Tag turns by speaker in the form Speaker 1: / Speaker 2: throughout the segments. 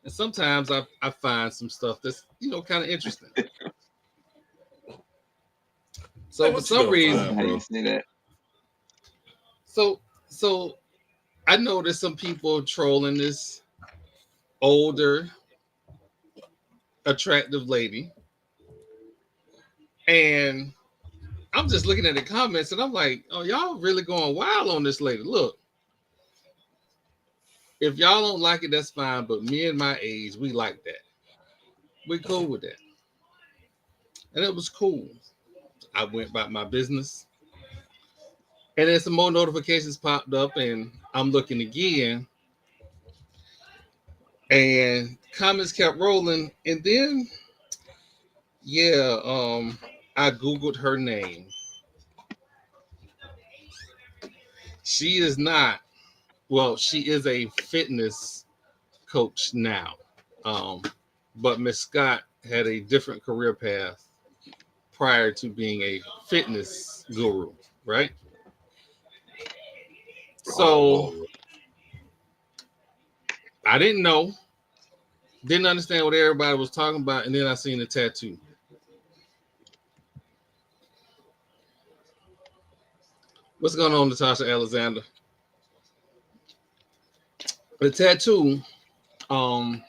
Speaker 1: And sometimes I find some stuff that's kind of interesting. So
Speaker 2: Hey,
Speaker 1: for
Speaker 2: what you
Speaker 1: some
Speaker 2: gonna
Speaker 3: Love
Speaker 2: find,
Speaker 1: reason,
Speaker 3: how you
Speaker 2: bro?
Speaker 3: say that.
Speaker 1: so I noticed some people trolling this older, attractive lady, and I'm just looking at the comments, and I'm like, oh, y'all really going wild on this lady. Look, if y'all don't like it, that's fine. But me and my age, we like that. We cool with that, and it was cool. I went about my business, and then some more notifications popped up, and I'm looking again, and comments kept rolling, and then yeah, I googled her name. She is not. Well, she is a fitness coach now, um, but Miss Scott had a different career path prior to being a fitness guru, right?
Speaker 2: Oh
Speaker 1: So
Speaker 2: Lord.
Speaker 1: I didn't know, didn't understand what everybody was talking about, and then I seen the tattoo. What's going on, Natasha Alexander? The tattoo, um,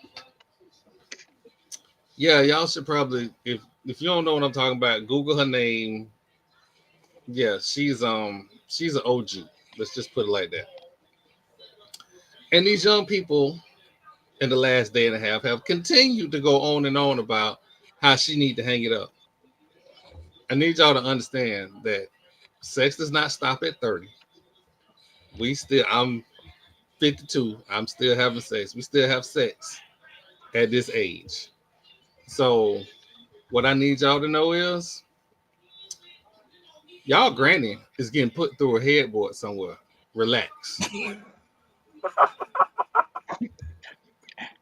Speaker 1: yeah, y'all should probably, if you don't know what I'm talking about, Google her name. Yeah, she's an OG. Let's just put it like that. And these young people in the last day and a half have continued to go on and on about how she need to hang it up. I need y'all to understand that sex does not stop at 30. I'm 52. I'm still having sex. We still have sex at this age. So what I need y'all to know is y'all granny is getting put through a headboard somewhere. Relax.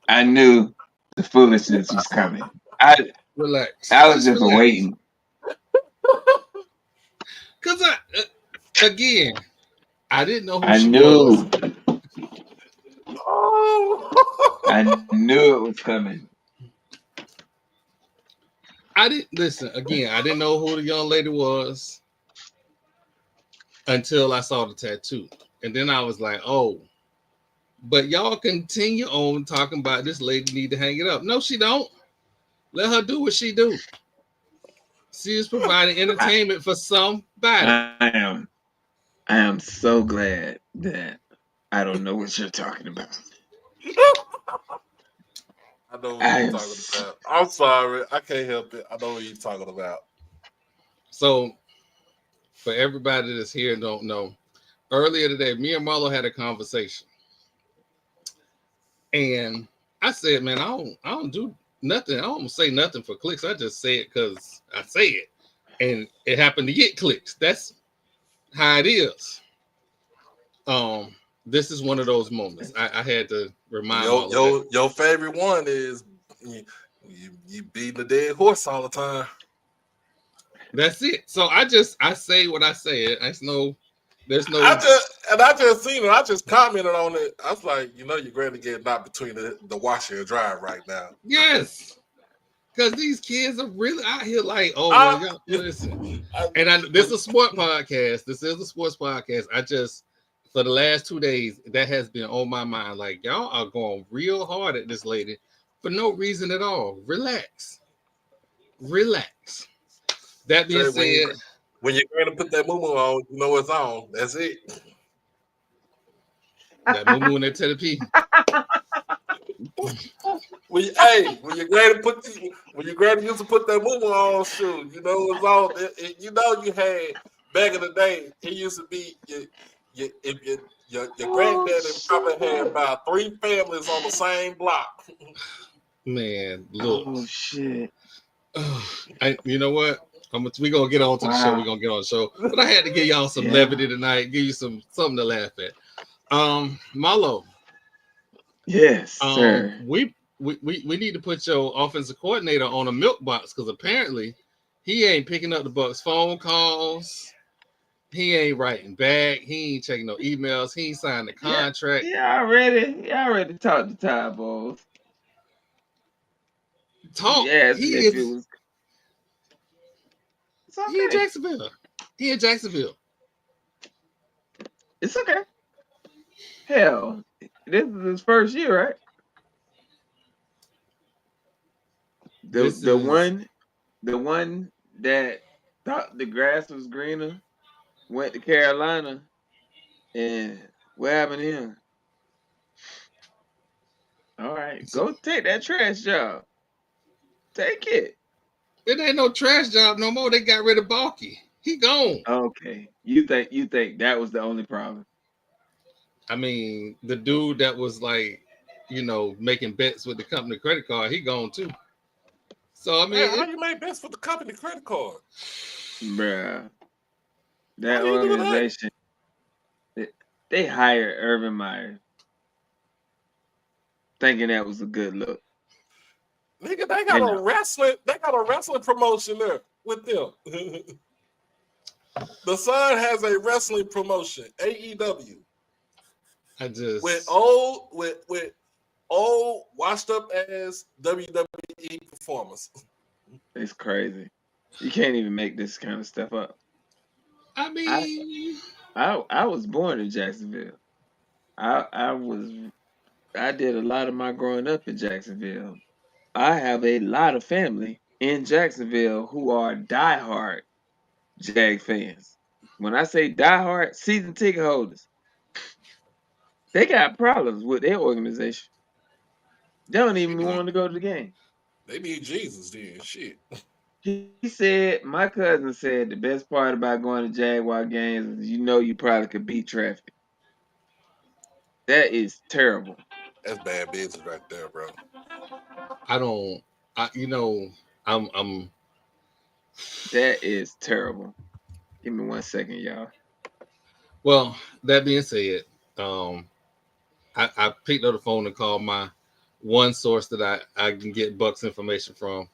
Speaker 3: I knew the foolishness was coming. I
Speaker 1: Relax.
Speaker 3: I was
Speaker 1: Just
Speaker 3: just
Speaker 1: relax.
Speaker 3: waiting.
Speaker 1: Cause again, I didn't know who
Speaker 3: I
Speaker 1: she was.
Speaker 3: knew.
Speaker 2: Oh.
Speaker 3: I knew it was coming.
Speaker 1: I didn't listen again. I didn't know who the young lady was until I saw the tattoo, and then I was like, "Oh." But y'all continue on talking about this lady need to hang it up. No, she don't. Let her do what she do. She is providing
Speaker 3: I,
Speaker 1: entertainment for somebody.
Speaker 3: I am I am so glad that I don't know what you're talking about.
Speaker 2: I know what
Speaker 3: I
Speaker 2: you're
Speaker 3: am.
Speaker 2: talking about. I'm sorry, I can't help it. I know what you're talking about.
Speaker 1: So for everybody that's here and don't know, earlier today, me and Marlo had a conversation, and I said, "Man, I don't do nothing. I don't say nothing for clicks. I just say it because I say it, and it happened to get clicks. That's how it is." Um, this is one of those moments. I had to remind
Speaker 2: Your
Speaker 1: Marlo that
Speaker 2: your your favorite one is you beating the dead horse all the time.
Speaker 1: that's it. So I say what I said. There's no
Speaker 2: I just seen it. I just commented on it. I was like, you're going to get not between the washer and dryer right now.
Speaker 1: yes, because these kids are really out here like, oh well,
Speaker 2: I,
Speaker 1: y'all listen.
Speaker 2: I
Speaker 1: And this
Speaker 2: when
Speaker 1: is a sport podcast. This is a sports podcast. I just for the last 2 days that has been on my mind. Like y'all are going real hard at this lady for no reason at all. Relax, relax. That being
Speaker 2: Trey,
Speaker 1: said,
Speaker 2: when you're going to put that moo on, you know it's on. That's it.
Speaker 1: that moo moo and that Teddy P.
Speaker 2: When you're going to when you're going to used to put that moo on, shoot, you know it's on. You had back in the day. It used to be your
Speaker 3: Oh
Speaker 2: granddaddy probably had
Speaker 3: shit!
Speaker 2: about 3 families on the same block.
Speaker 1: Man, look.
Speaker 3: Oh shit!
Speaker 1: You know what? We gonna get on to the show. We're
Speaker 3: Wow.
Speaker 1: gonna get on the show, but I had to give y'all some
Speaker 3: Yeah.
Speaker 1: levity tonight. Give you something to laugh at. Marlo,
Speaker 3: Yes, sir.
Speaker 1: we need to put your offensive coordinator on a milk box because apparently he ain't picking up the Bucks phone calls. He ain't writing back. He ain't checking no emails. He ain't signed the
Speaker 3: Yeah.
Speaker 1: contract.
Speaker 3: Yeah. Already. Yeah. Already talked to Ty Bowles.
Speaker 1: Talk.
Speaker 3: You asked
Speaker 1: He
Speaker 3: me if it
Speaker 1: is.
Speaker 3: was. It's
Speaker 1: He in
Speaker 3: okay.
Speaker 1: Jacksonville. He in Jacksonville.
Speaker 3: It's okay. Hell, this is his first year, right? The
Speaker 1: This
Speaker 3: the
Speaker 1: is.
Speaker 3: one the one that thought the grass was greener went to Carolina, and what happened to him? All right, go take that trash job. Take it.
Speaker 1: It ain't no trash job no more. They got rid of Balky. He gone.
Speaker 3: Okay. You think that was the only problem?
Speaker 1: I mean, the dude that was like, making bets with the company credit card, he gone too. So I
Speaker 2: Man, how
Speaker 1: mean,
Speaker 2: you make best for the company credit card?
Speaker 3: Bruh.
Speaker 2: How
Speaker 3: That
Speaker 2: you do that?
Speaker 3: organization, they, they hired Urban Meyer thinking that was a good look.
Speaker 2: Nigga, they got
Speaker 3: And
Speaker 2: a wrestling promotion there with them. The Sun has a wrestling promotion, AEW,
Speaker 1: I
Speaker 2: with
Speaker 1: just
Speaker 2: old washed up ass WWE performers.
Speaker 3: it's crazy. You can't even make this kind of stuff up.
Speaker 1: I
Speaker 3: I
Speaker 1: mean,
Speaker 3: I was born in Jacksonville. I did a lot of my growing up in Jacksonville. I have a lot of family in Jacksonville who are diehard Jag fans. When I say diehard, season ticket holders, they got problems with their organization. They don't
Speaker 2: They
Speaker 3: even
Speaker 2: need,
Speaker 3: want to go to the game.
Speaker 2: they need Jesus then. Shit.
Speaker 3: He said, my cousin said the best part about going to Jaguar games is you probably could beat traffic. That is terrible.
Speaker 2: That's bad business right there, bro.
Speaker 1: I don't. I'm.
Speaker 3: That is terrible. Give me 1 second, y'all.
Speaker 1: Well, that being said, um, I picked up the phone and called my one source that I can get Bucks information from,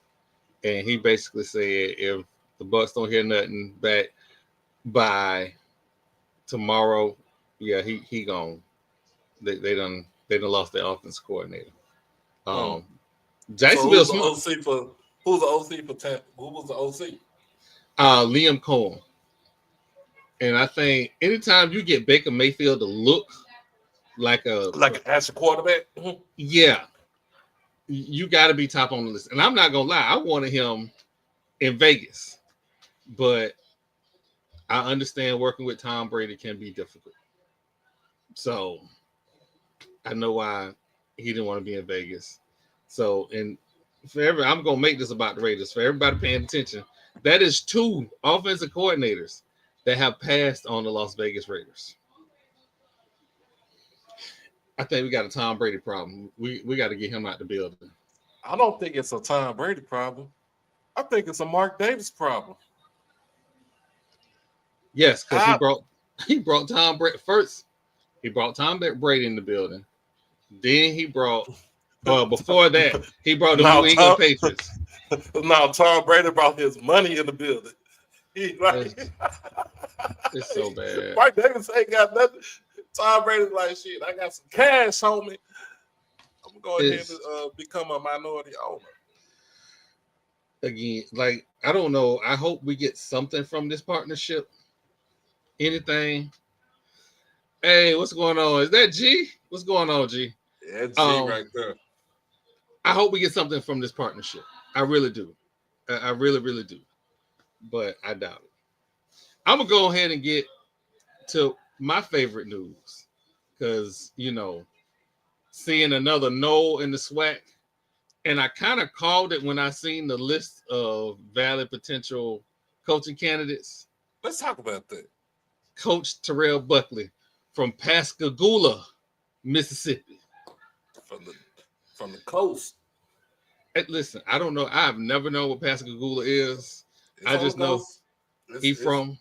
Speaker 1: and he basically said if the Bucks don't hear nothing back by tomorrow, yeah, he gone. They done lost their offense coordinator.
Speaker 2: Hmm. So
Speaker 1: Jacksonville smart.
Speaker 2: who's the OC for who was the OC?
Speaker 1: Liam Cohen. And I think anytime you get Baker Mayfield to look like
Speaker 2: Like an actual quarterback? Mhm.
Speaker 1: yeah, you got to be top on the list. And I'm not gonna lie, I wanted him in Vegas, but I understand working with Tom Brady can be difficult. So I know why he didn't want to be in Vegas. So and I'm gonna make this about the Raiders for everybody paying attention. That is two offensive coordinators that have passed on the Las Vegas Raiders. I think we got a Tom Brady problem. We got to get him out the building.
Speaker 2: I don't think it's a Tom Brady problem. I think it's a Mark Davis problem.
Speaker 1: Yes, because he
Speaker 2: I,
Speaker 1: brought Tom Brady first. He brought Tom Brady in the building. Then he brought before that he brought the
Speaker 2: now
Speaker 1: New England
Speaker 2: Tom
Speaker 1: Patriots.
Speaker 2: now Tom Brady brought his money in the building. He like
Speaker 1: It's so bad.
Speaker 2: Mark Davis ain't got nothing. Tom Brady's like shit. I got some cash, homie. I'm gonna go ahead
Speaker 1: It's
Speaker 2: and become a minority owner.
Speaker 1: again like I don't know. I hope we get something from this partnership. Anything. Hey, what's going on? Is that G? What's going on, G?
Speaker 2: Yeah, G
Speaker 1: Um,
Speaker 2: right there.
Speaker 1: I hope we get something from this partnership. I really do. I really, really do. But I doubt it. I'm gonna go ahead and get to my favorite news because seeing another no in the SWAC, and I kind of called it when I seen the list of valid potential coaching candidates.
Speaker 2: Let's talk about that.
Speaker 1: Coach Terrell Buckley from Pascagoula, Mississippi.
Speaker 2: From the coast.
Speaker 1: Hey, listen, I don't know. I've never known what Pascagoula is.
Speaker 2: It's
Speaker 1: I
Speaker 2: on the
Speaker 1: just know
Speaker 2: coast.
Speaker 1: he from.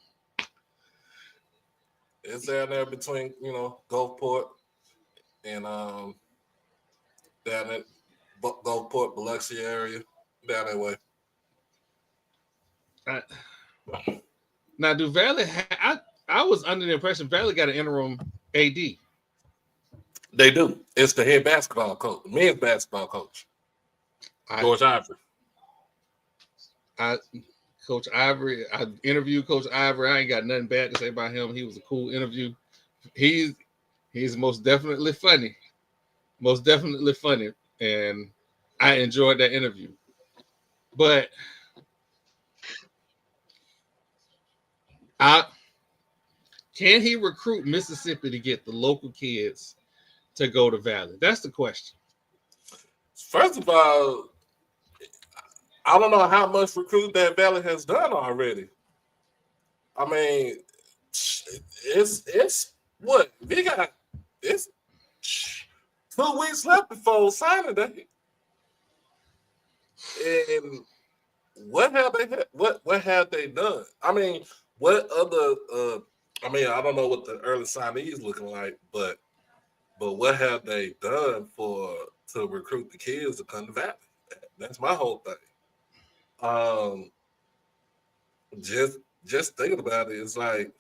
Speaker 2: It's down there between Gulfport and down at Gulfport, Biloxi area, down that way.
Speaker 1: Now, do Valley? I was under the impression Valley got an interim AD.
Speaker 2: They do. It's the head basketball coach, men's basketball coach, George Ivory.
Speaker 1: I Coach Ivory. I interviewed Coach Ivory. I ain't got nothing bad to say about him. He was a cool interview. He's he's most definitely funny. Most definitely funny, and I enjoyed that interview. But I can he recruit Mississippi to get the local kids to go to Valley? That's the question.
Speaker 2: First of all, I don't know how much recruiting that Valley has done already. I mean, it's what we got. It's 2 weeks left before signing day, and what have they done? I mean, what other? I mean, I don't know what the early signees looking like, but what have they done to recruit the kids to come to Valley? That's my whole thing. Um, just thinking about it, it's like,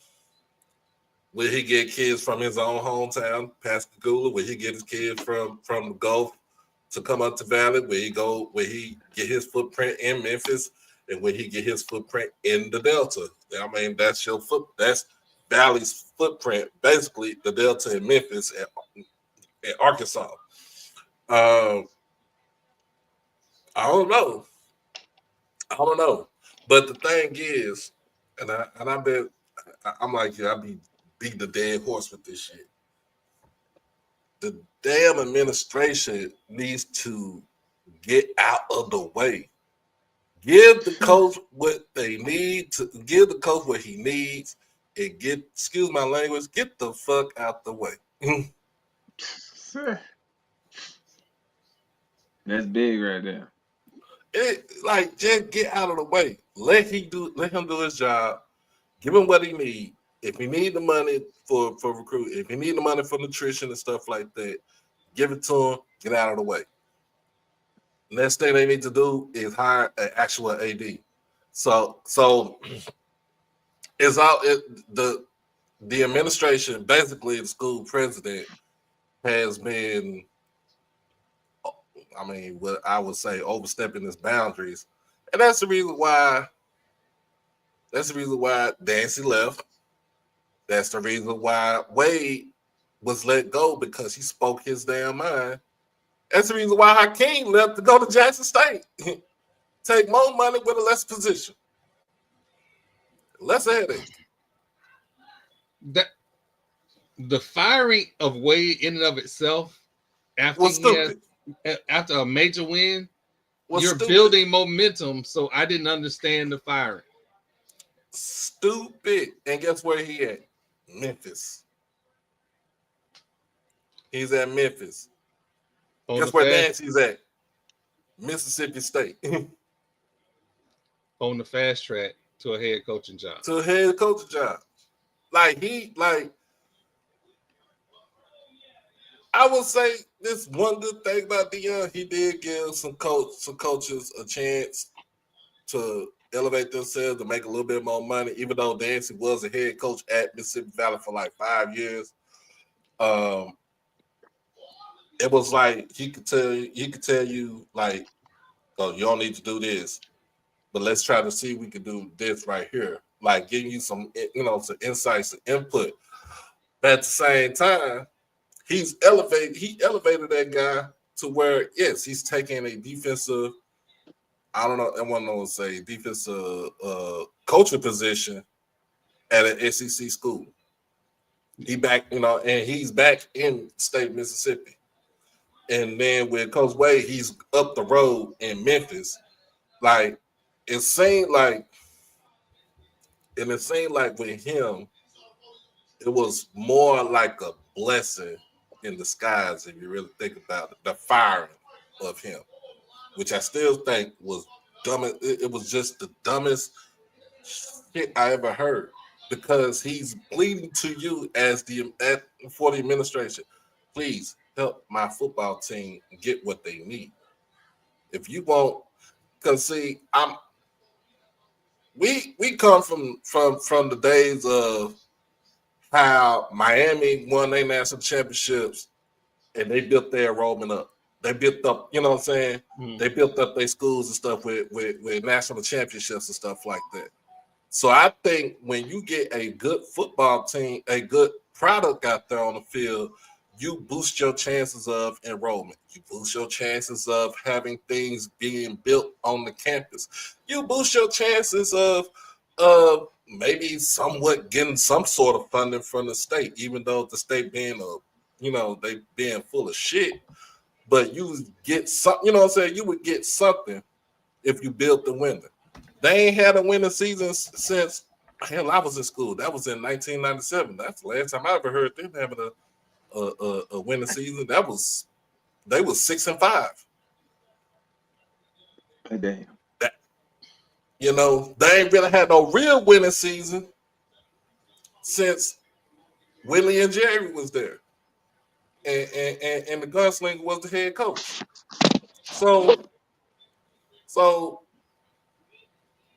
Speaker 2: will he get kids from his own hometown, Pascagoula? Will he get his kids from the Gulf to come up to Valley? Will he get his footprint in Memphis? And will he get his footprint in the Delta? I mean, that's Valley's footprint, basically the Delta in Memphis and Arkansas. Um, I don't know. I don't know. But the thing is, and I bet I'm like you, I be beating the dead horse with this shit. The damn administration needs to get out of the way. Give the coach what they need to give the coach what he needs and excuse my language, get the fuck out the way.
Speaker 3: That's big right there.
Speaker 2: Just get out of the way. Let him do his job. Give him what he need. If he need the money for recruit, if he need the money for nutrition and stuff like that, give it to him. Get out of the way. Next thing they need to do is hire an actual AD. So it's all the administration, basically the school president, has been, I mean, what I would say, overstepping his boundaries, and that's the reason why. That's the reason why Dancy left. That's the reason why Wade was let go, because he spoke his damn mind. That's the reason why Hakeem left to go to Jackson State. Take more money with a less position. Less headache.
Speaker 1: That the firing of Wade in and of itself, after
Speaker 2: Was stupid.
Speaker 1: after a major win,
Speaker 2: Was
Speaker 1: you're
Speaker 2: stupid.
Speaker 1: building momentum. So I didn't understand the firing.
Speaker 2: Stupid. And guess where he at? Memphis. He's at Memphis. Guess where Dancy's at? Mississippi State.
Speaker 1: On the fast track to a head coaching job.
Speaker 2: To a head coaching job. I would say this one good thing about Deion, he did give some coaches a chance to elevate themselves, to make a little bit more money, even though Dancy was a head coach at Mississippi Valley for like 5 years. It was like he could tell you like, oh, you don't need to do this, but let's try to see if we can do this right here. Like giving you some insights and input. But at the same time, he elevated that guy to where, yes, he's taking a defensive, I don't know, I want to say defensive coaching position at an SEC school. He back, and he's back in state Mississippi. And then with Coach Wade, he's up the road in Memphis. Like it seemed like with him, it was more like a blessing in disguise if you really think about it. The firing of him, which I still think was dumb. It was just the dumbest shit I ever heard, because he's pleading to you for the administration, please help my football team get what they need. If you won't, because see, we come from the days of how Miami won their national championships and they built their enrollment up. They built up, you know what I'm saying?
Speaker 1: Mm.
Speaker 2: They built up their schools and stuff with national championships and stuff like that. So I think when you get a good football team, a good product out there on the field, you boost your chances of enrollment. You boost your chances of having things being built on the campus. You boost your chances of maybe somewhat getting some sort of funding from the state, even though the state being they being full of shit. But you get something, you know what I'm saying? You would get something if you built the winner. They ain't had a winning season since hell, I was in school. That was in 1997. That's the last time I ever heard them having a winning season. They was 6-5.
Speaker 3: Damn.
Speaker 2: That, they ain't really had no real winning season since Willie and Jerry was there, and the gunslinger was the head coach. So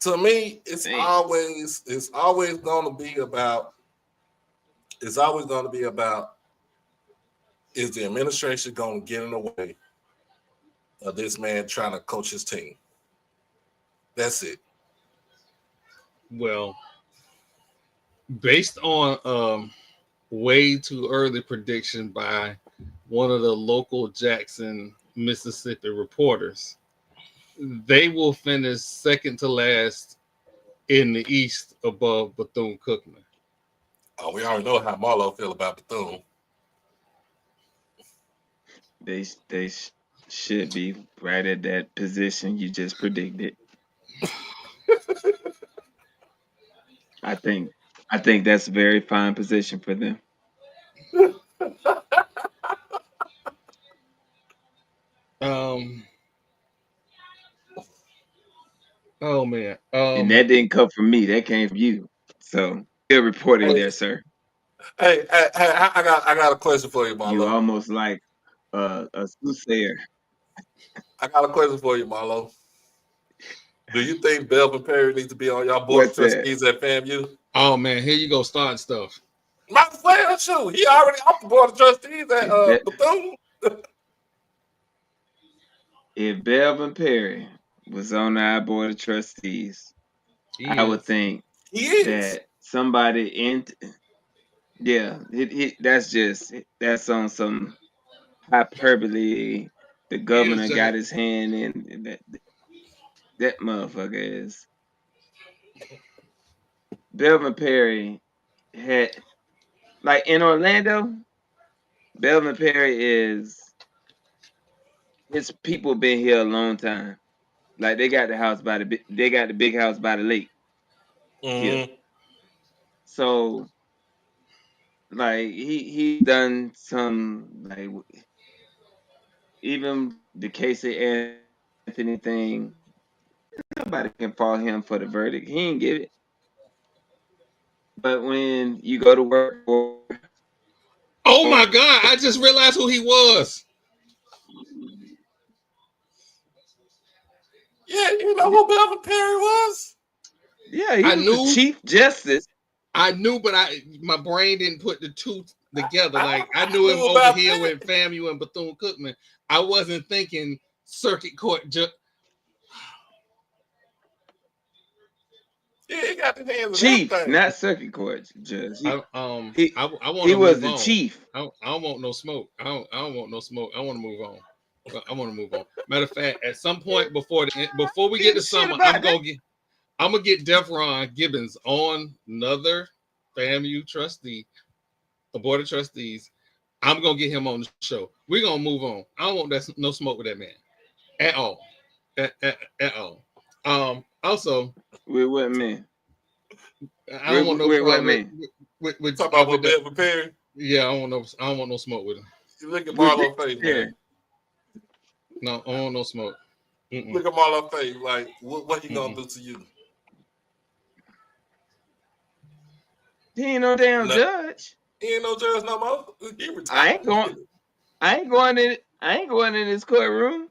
Speaker 2: to me, it's always going to be about. It's always going to be about, is the administration going to get in the way of this man trying to coach his team? That's it.
Speaker 1: Well, based on way too early prediction by one of the local Jackson, Mississippi reporters, they will finish second to last in the East above Bethune-Cookman.
Speaker 2: Oh, we already know how Marlo feel about Bethune.
Speaker 3: They should be right at that position you just predicted. I think that's a very fine position for them.
Speaker 1: Oh man.
Speaker 3: And that didn't come from me. That came from you. So good reporting there, sir.
Speaker 2: Hey, I got a question for you, Marlo.
Speaker 3: You almost like a soothsayer.
Speaker 2: I got a question for you, Marlo. Do you think Belvin Perry needs to be on y'all board of trustees at FAMU?
Speaker 1: Oh man, here you go starting stuff.
Speaker 2: Might as well, shoot. He already off the board of trustees at Bethune.
Speaker 3: If Belvin Perry was on our board of trustees, I would think that somebody that's on some hyperbole. The governor got his hand in that motherfucker is. Belvin Perry had, like in Orlando, Belvin Perry his people been here a long time. Like they got the big house by the lake.
Speaker 2: Mm-hmm.
Speaker 3: So like he done some, like, even the Casey Anthony thing, nobody can fault him for the verdict. He ain't give it. But when you go to work for,
Speaker 1: oh my God, I just realized who he was.
Speaker 2: Yeah, you know who Belvin Perry was?
Speaker 3: Yeah, he was the Chief Justice.
Speaker 1: I knew, but my brain didn't put the two together. Like I knew him over here with FAMU and Bethune-Cookman. I wasn't thinking circuit court judge.
Speaker 2: Yeah, he got his hands
Speaker 3: Chief,
Speaker 2: in
Speaker 3: not circuit court judge.
Speaker 1: I want
Speaker 3: he was the chief.
Speaker 1: I don't want no smoke. I don't want no smoke. I want to move on. I want to move on. Matter of fact, at some point before we get to summer, I'm gonna get Devron Gibbons on another FAMU trustee, a board of trustees. I'm gonna get him on the show. We're gonna move on. I don't want no smoke with that man at all. At all. Also,
Speaker 2: with what man?
Speaker 1: I don't want no problem with
Speaker 2: talk about with Belvin Perry.
Speaker 1: Yeah, I don't want no smoke with him.
Speaker 2: You look at Marlo's face, man.
Speaker 1: No, I don't want no smoke.
Speaker 2: Look at Marlo's face. Like, what he gonna do to you?
Speaker 3: He ain't no damn judge.
Speaker 2: He ain't no judge no more. He retired.
Speaker 3: I ain't going in his courtroom.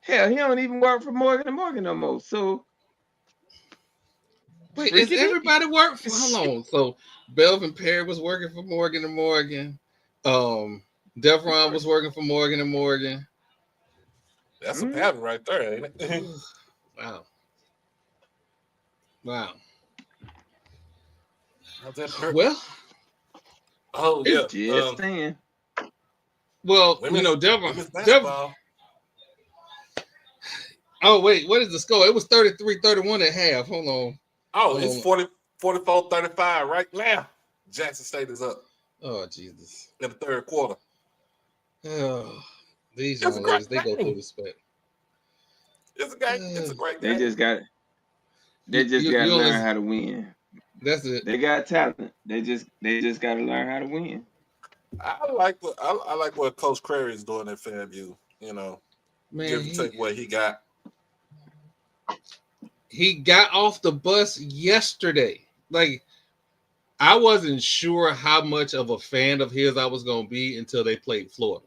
Speaker 3: Hell, he don't even work for Morgan & Morgan no more. So
Speaker 1: wait, is everybody work for? Hold on. So Belvin Perry was working for Morgan & Morgan. Devron was working for Morgan & Morgan.
Speaker 2: That's a pattern right there, ain't it?
Speaker 1: Wow. Wow.
Speaker 2: How's that per-
Speaker 1: Well,
Speaker 2: oh yeah.
Speaker 3: Just saying.
Speaker 1: Denver.
Speaker 2: Women's basketball.
Speaker 1: Oh, wait. What is the score? It was 33-31 at half. Hold on.
Speaker 2: Oh, it's 44-35 right now. Jackson State is up
Speaker 1: Oh, Jesus.
Speaker 2: in the third quarter.
Speaker 1: Oh, these
Speaker 2: It's a
Speaker 1: young
Speaker 2: great
Speaker 1: ladies, they go through
Speaker 2: game.
Speaker 1: respect.
Speaker 2: It's a game. It's a great
Speaker 3: They
Speaker 2: game.
Speaker 3: just got
Speaker 1: You
Speaker 3: to
Speaker 1: only,
Speaker 3: learn how to win.
Speaker 1: that's it.
Speaker 3: They got talent. They just got to learn how to win.
Speaker 2: I like what Coach Crary is doing at FAMU.
Speaker 1: Man,
Speaker 2: Give and take what he got.
Speaker 1: he got off the bus yesterday. Like, I wasn't sure how much of a fan of his I was going to be until they played Florida.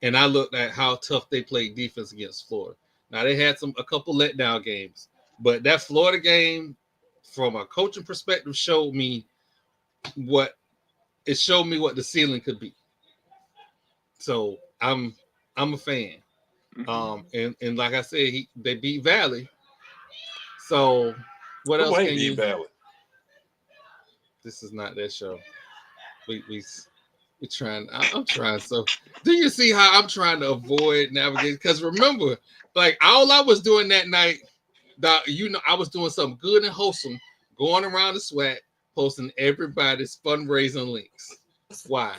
Speaker 1: And I looked at how tough they played defense against Florida. Now, they had a couple letdown games, but that Florida game, from a coaching perspective, showed me what the ceiling could be. So I'm a fan. And like I said, they beat Valley. So what else
Speaker 2: ain't
Speaker 1: can
Speaker 2: beat
Speaker 1: you?
Speaker 2: Valley?
Speaker 1: This is not that show. We trying. I'm trying. So do you see how I'm trying to avoid navigating? Because remember, like all I was doing that night, I was doing something good and wholesome, going around the SWAT, posting everybody's fundraising links. Why?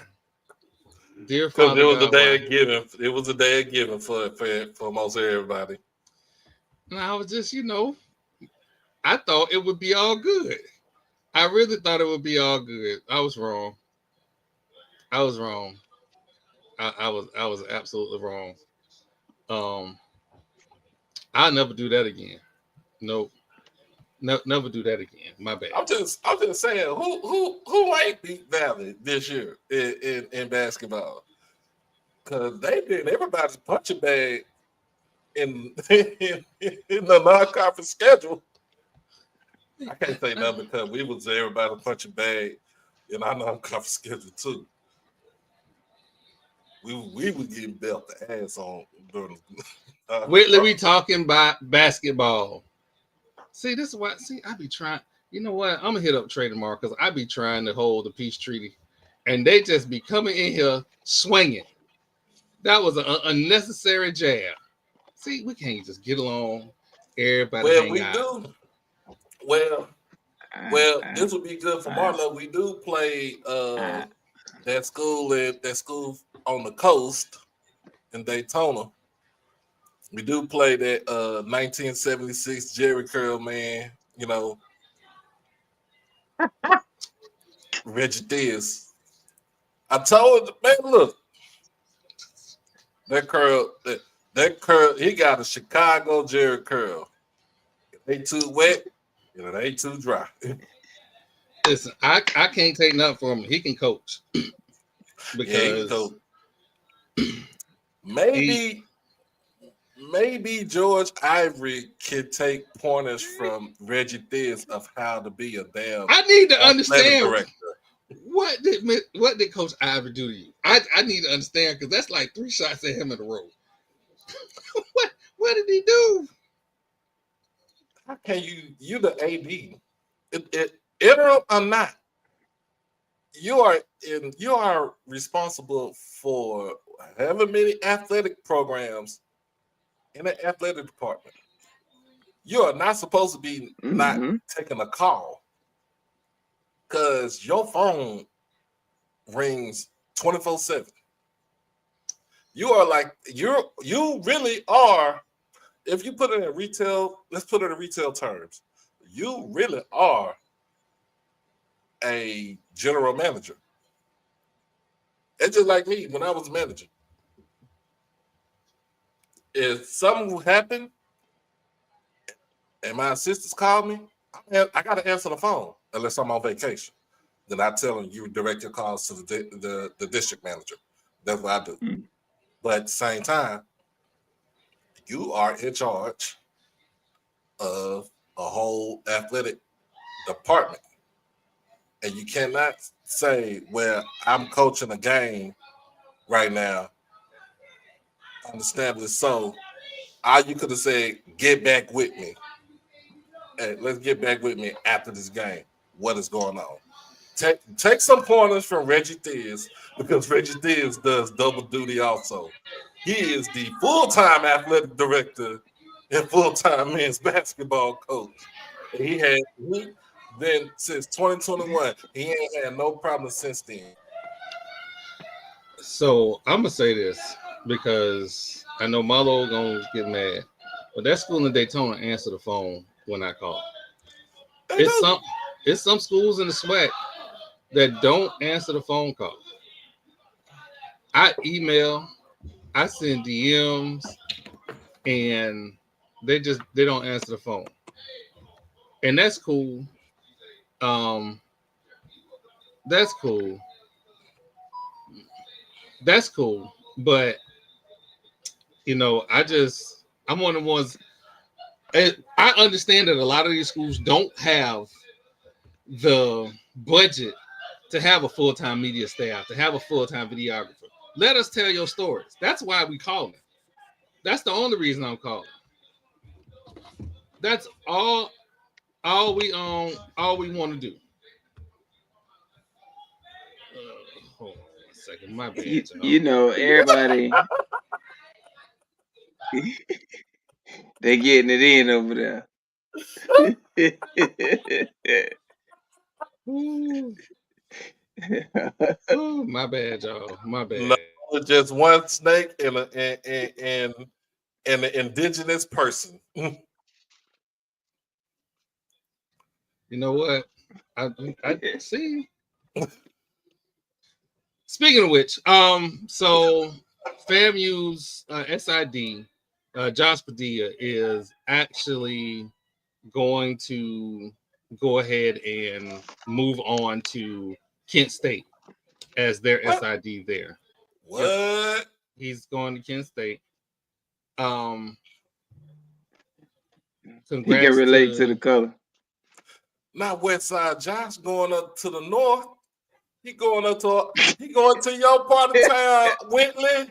Speaker 1: Dear
Speaker 2: Because
Speaker 1: Father
Speaker 2: it was
Speaker 1: God,
Speaker 2: a day
Speaker 1: why?
Speaker 2: of giving. It was a day of giving for most everybody.
Speaker 1: And I was just, I thought it would be all good. I really thought it would be all good. I was wrong. I was wrong. I was absolutely wrong. Um, I'll never do that again. Nope. No, never do that again. My bad.
Speaker 2: I'm just saying who ain't beat Valley this year in basketball? Because they've been everybody's punching bag in the non-conference schedule. I can't say nothing because we was everybody punching bag in our non-conference schedule too. We were getting belt the ass on during.
Speaker 1: Whitley, we talking about basketball. See, this is why. See, I be trying. You know what? I'm gonna hit up Trey tomorrow because I be trying to hold the peace treaty, and they just be coming in here swinging. That was an unnecessary jab. See, we can't just get along. Everybody
Speaker 2: Well,
Speaker 1: hang
Speaker 2: we
Speaker 1: out.
Speaker 2: do. Well, this would be good for Marlo. We do play that school on the coast in Daytona. We do play that 1976 Jerry Curl man, Reggie Diaz. I told the man, look, that curl, he got a Chicago Jerry Curl. They too wet, they too dry.
Speaker 1: Listen, I can't take nothing from him. He can coach because
Speaker 2: maybe George Ivory can take pointers from Reggie Diaz of how to be a damn.
Speaker 1: I need to understand
Speaker 2: director.
Speaker 1: what did Coach Ivory do to you? I need to understand because that's like 3 shots at him in a row. what did he do?
Speaker 2: How can you the AD, interim or not? You are responsible for however many athletic programs in the athletic department. You are not supposed to be not taking a call because your phone rings 24/7. You are like you really are. If you put it in retail, let's put it in retail terms. You really are a general manager. It's just like me when I was manager. If something happened and my assistants call me, I got to answer the phone unless I'm on vacation. Then I tell them you direct your calls to the district manager. That's what I do. But at the same time, you are in charge of a whole athletic department. And you cannot say, well, I'm coaching a game right now, understandably so, you could have said, "Get back with me. Hey, let's get back with me after this game. What is going on?" Take some pointers from Reggie Theus, because Reggie Theus does double duty also. He is the full-time athletic director and full-time men's basketball coach. And he then since 2021, he ain't had no problem since then.
Speaker 1: So I'm gonna say this because I know Marlo gonna get mad, but that school in Daytona answer the phone when I call. It's some schools in the SWAC that don't answer the phone call. I email, I send DMs, and they don't answer the phone, and that's cool. That's cool. That's cool, but I'm one of the ones. I understand that a lot of these schools don't have the budget to have a full-time media staff, to have a full-time videographer. Let us tell your stories. That's why we call it. That's the only reason I'm calling. That's all we want to do. Hold on a second. My bad,
Speaker 3: Everybody they getting it in over there.
Speaker 1: Ooh, my bad, y'all. My bad.
Speaker 2: No, just one snake and an indigenous person.
Speaker 1: You know what? I see. Speaking of which, so FAMU's SID, Josh Padilla is actually going to go ahead and move on to Kent State as their SID there.
Speaker 2: What?
Speaker 1: Yep. He's going to Kent State.
Speaker 3: He can relate to the color.
Speaker 2: Not West Side Josh going up to the north. He going to your part of town, Whitley.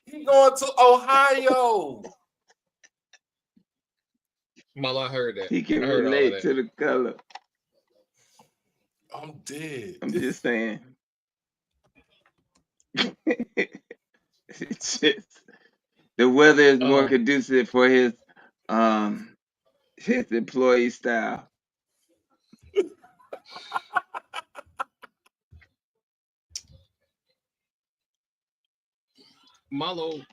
Speaker 2: He going to Ohio.
Speaker 1: Mala, I heard that.
Speaker 3: He can relate to the color.
Speaker 2: I'm dead.
Speaker 3: I'm just saying. It's just, the weather is more conducive for his employee style.
Speaker 1: Marlo,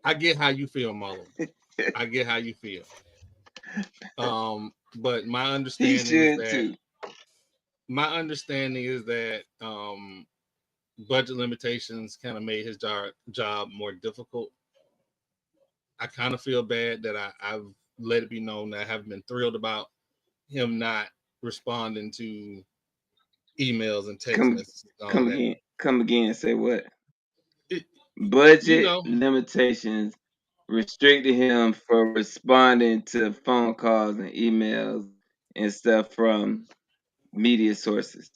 Speaker 1: I get how you feel, Marlo. I get how you feel. But my understanding is that budget limitations kind of made his job more difficult. I kind of feel bad that I've let it be known that I haven't been thrilled about him not responding to emails and text messages.
Speaker 3: Come again. Say what? Budget limitations restricted him from responding to phone calls and emails and stuff from media sources.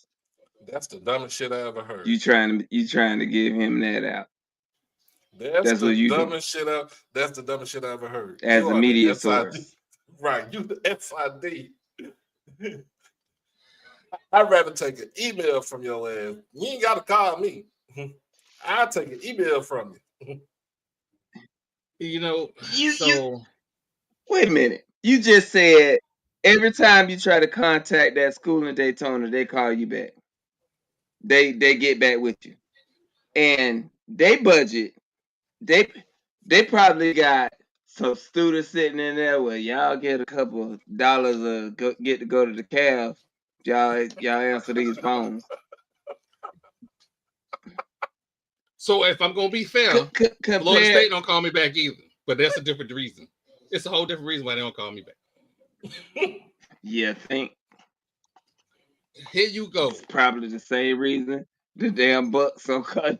Speaker 2: That's the dumbest shit I ever heard.
Speaker 3: You trying to give him that out?
Speaker 2: That's the dumbest shit I ever heard.
Speaker 3: As a media source,
Speaker 2: right? You the SID. I'd rather take an email from your ass. You ain't got to call me. I'll take an email from you.
Speaker 3: Wait a minute. You just said every time you try to contact that school in Daytona, they call you back. They get back with you, and they budget. They probably got some students sitting in there where y'all get a couple of dollars get to go to the Cavs. Y'all answer these phones.
Speaker 1: So if I'm gonna be fair, Florida State don't call me back either. But that's a different reason. It's a whole different reason why they don't call me back.
Speaker 3: Yeah, think.
Speaker 1: Here you go.
Speaker 3: It's probably the same reason the damn Bucks don't call you.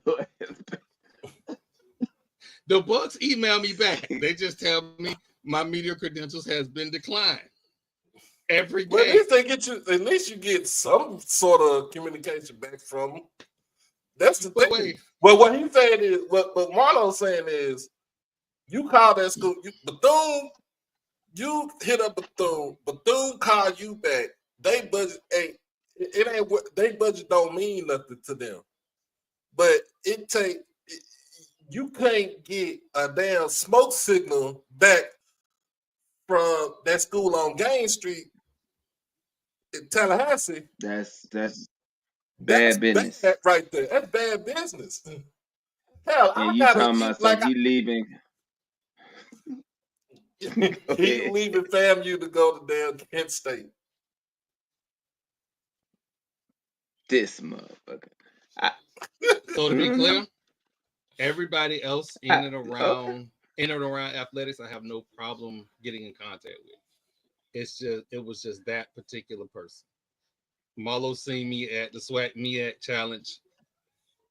Speaker 1: The Bucks email me back. They just tell me my media credentials has been declined. Every day.
Speaker 2: Well, at least you get some sort of communication back from them. That's the thing.
Speaker 1: Wait.
Speaker 2: Well, what he's saying is, what Marlon's saying is, you call that school, Bethune, you hit up Bethune call you back. They budget ain't, it ain't what they budget don't mean nothing to them. But you can't get a damn smoke signal back from that school on Gain Street in Tallahassee.
Speaker 3: That's bad business.
Speaker 2: Bad right there. That's bad business. Hell,
Speaker 3: And
Speaker 2: I
Speaker 3: you
Speaker 2: gotta
Speaker 3: talking about
Speaker 2: like
Speaker 3: something you leaving.
Speaker 2: he leaving FAMU to go to damn Kent State.
Speaker 3: This motherfucker.
Speaker 1: So to be clear, everybody else in and around athletics, I have no problem getting in contact with. It was just that particular person. Marlo seen me at the SWAC MEAC challenge,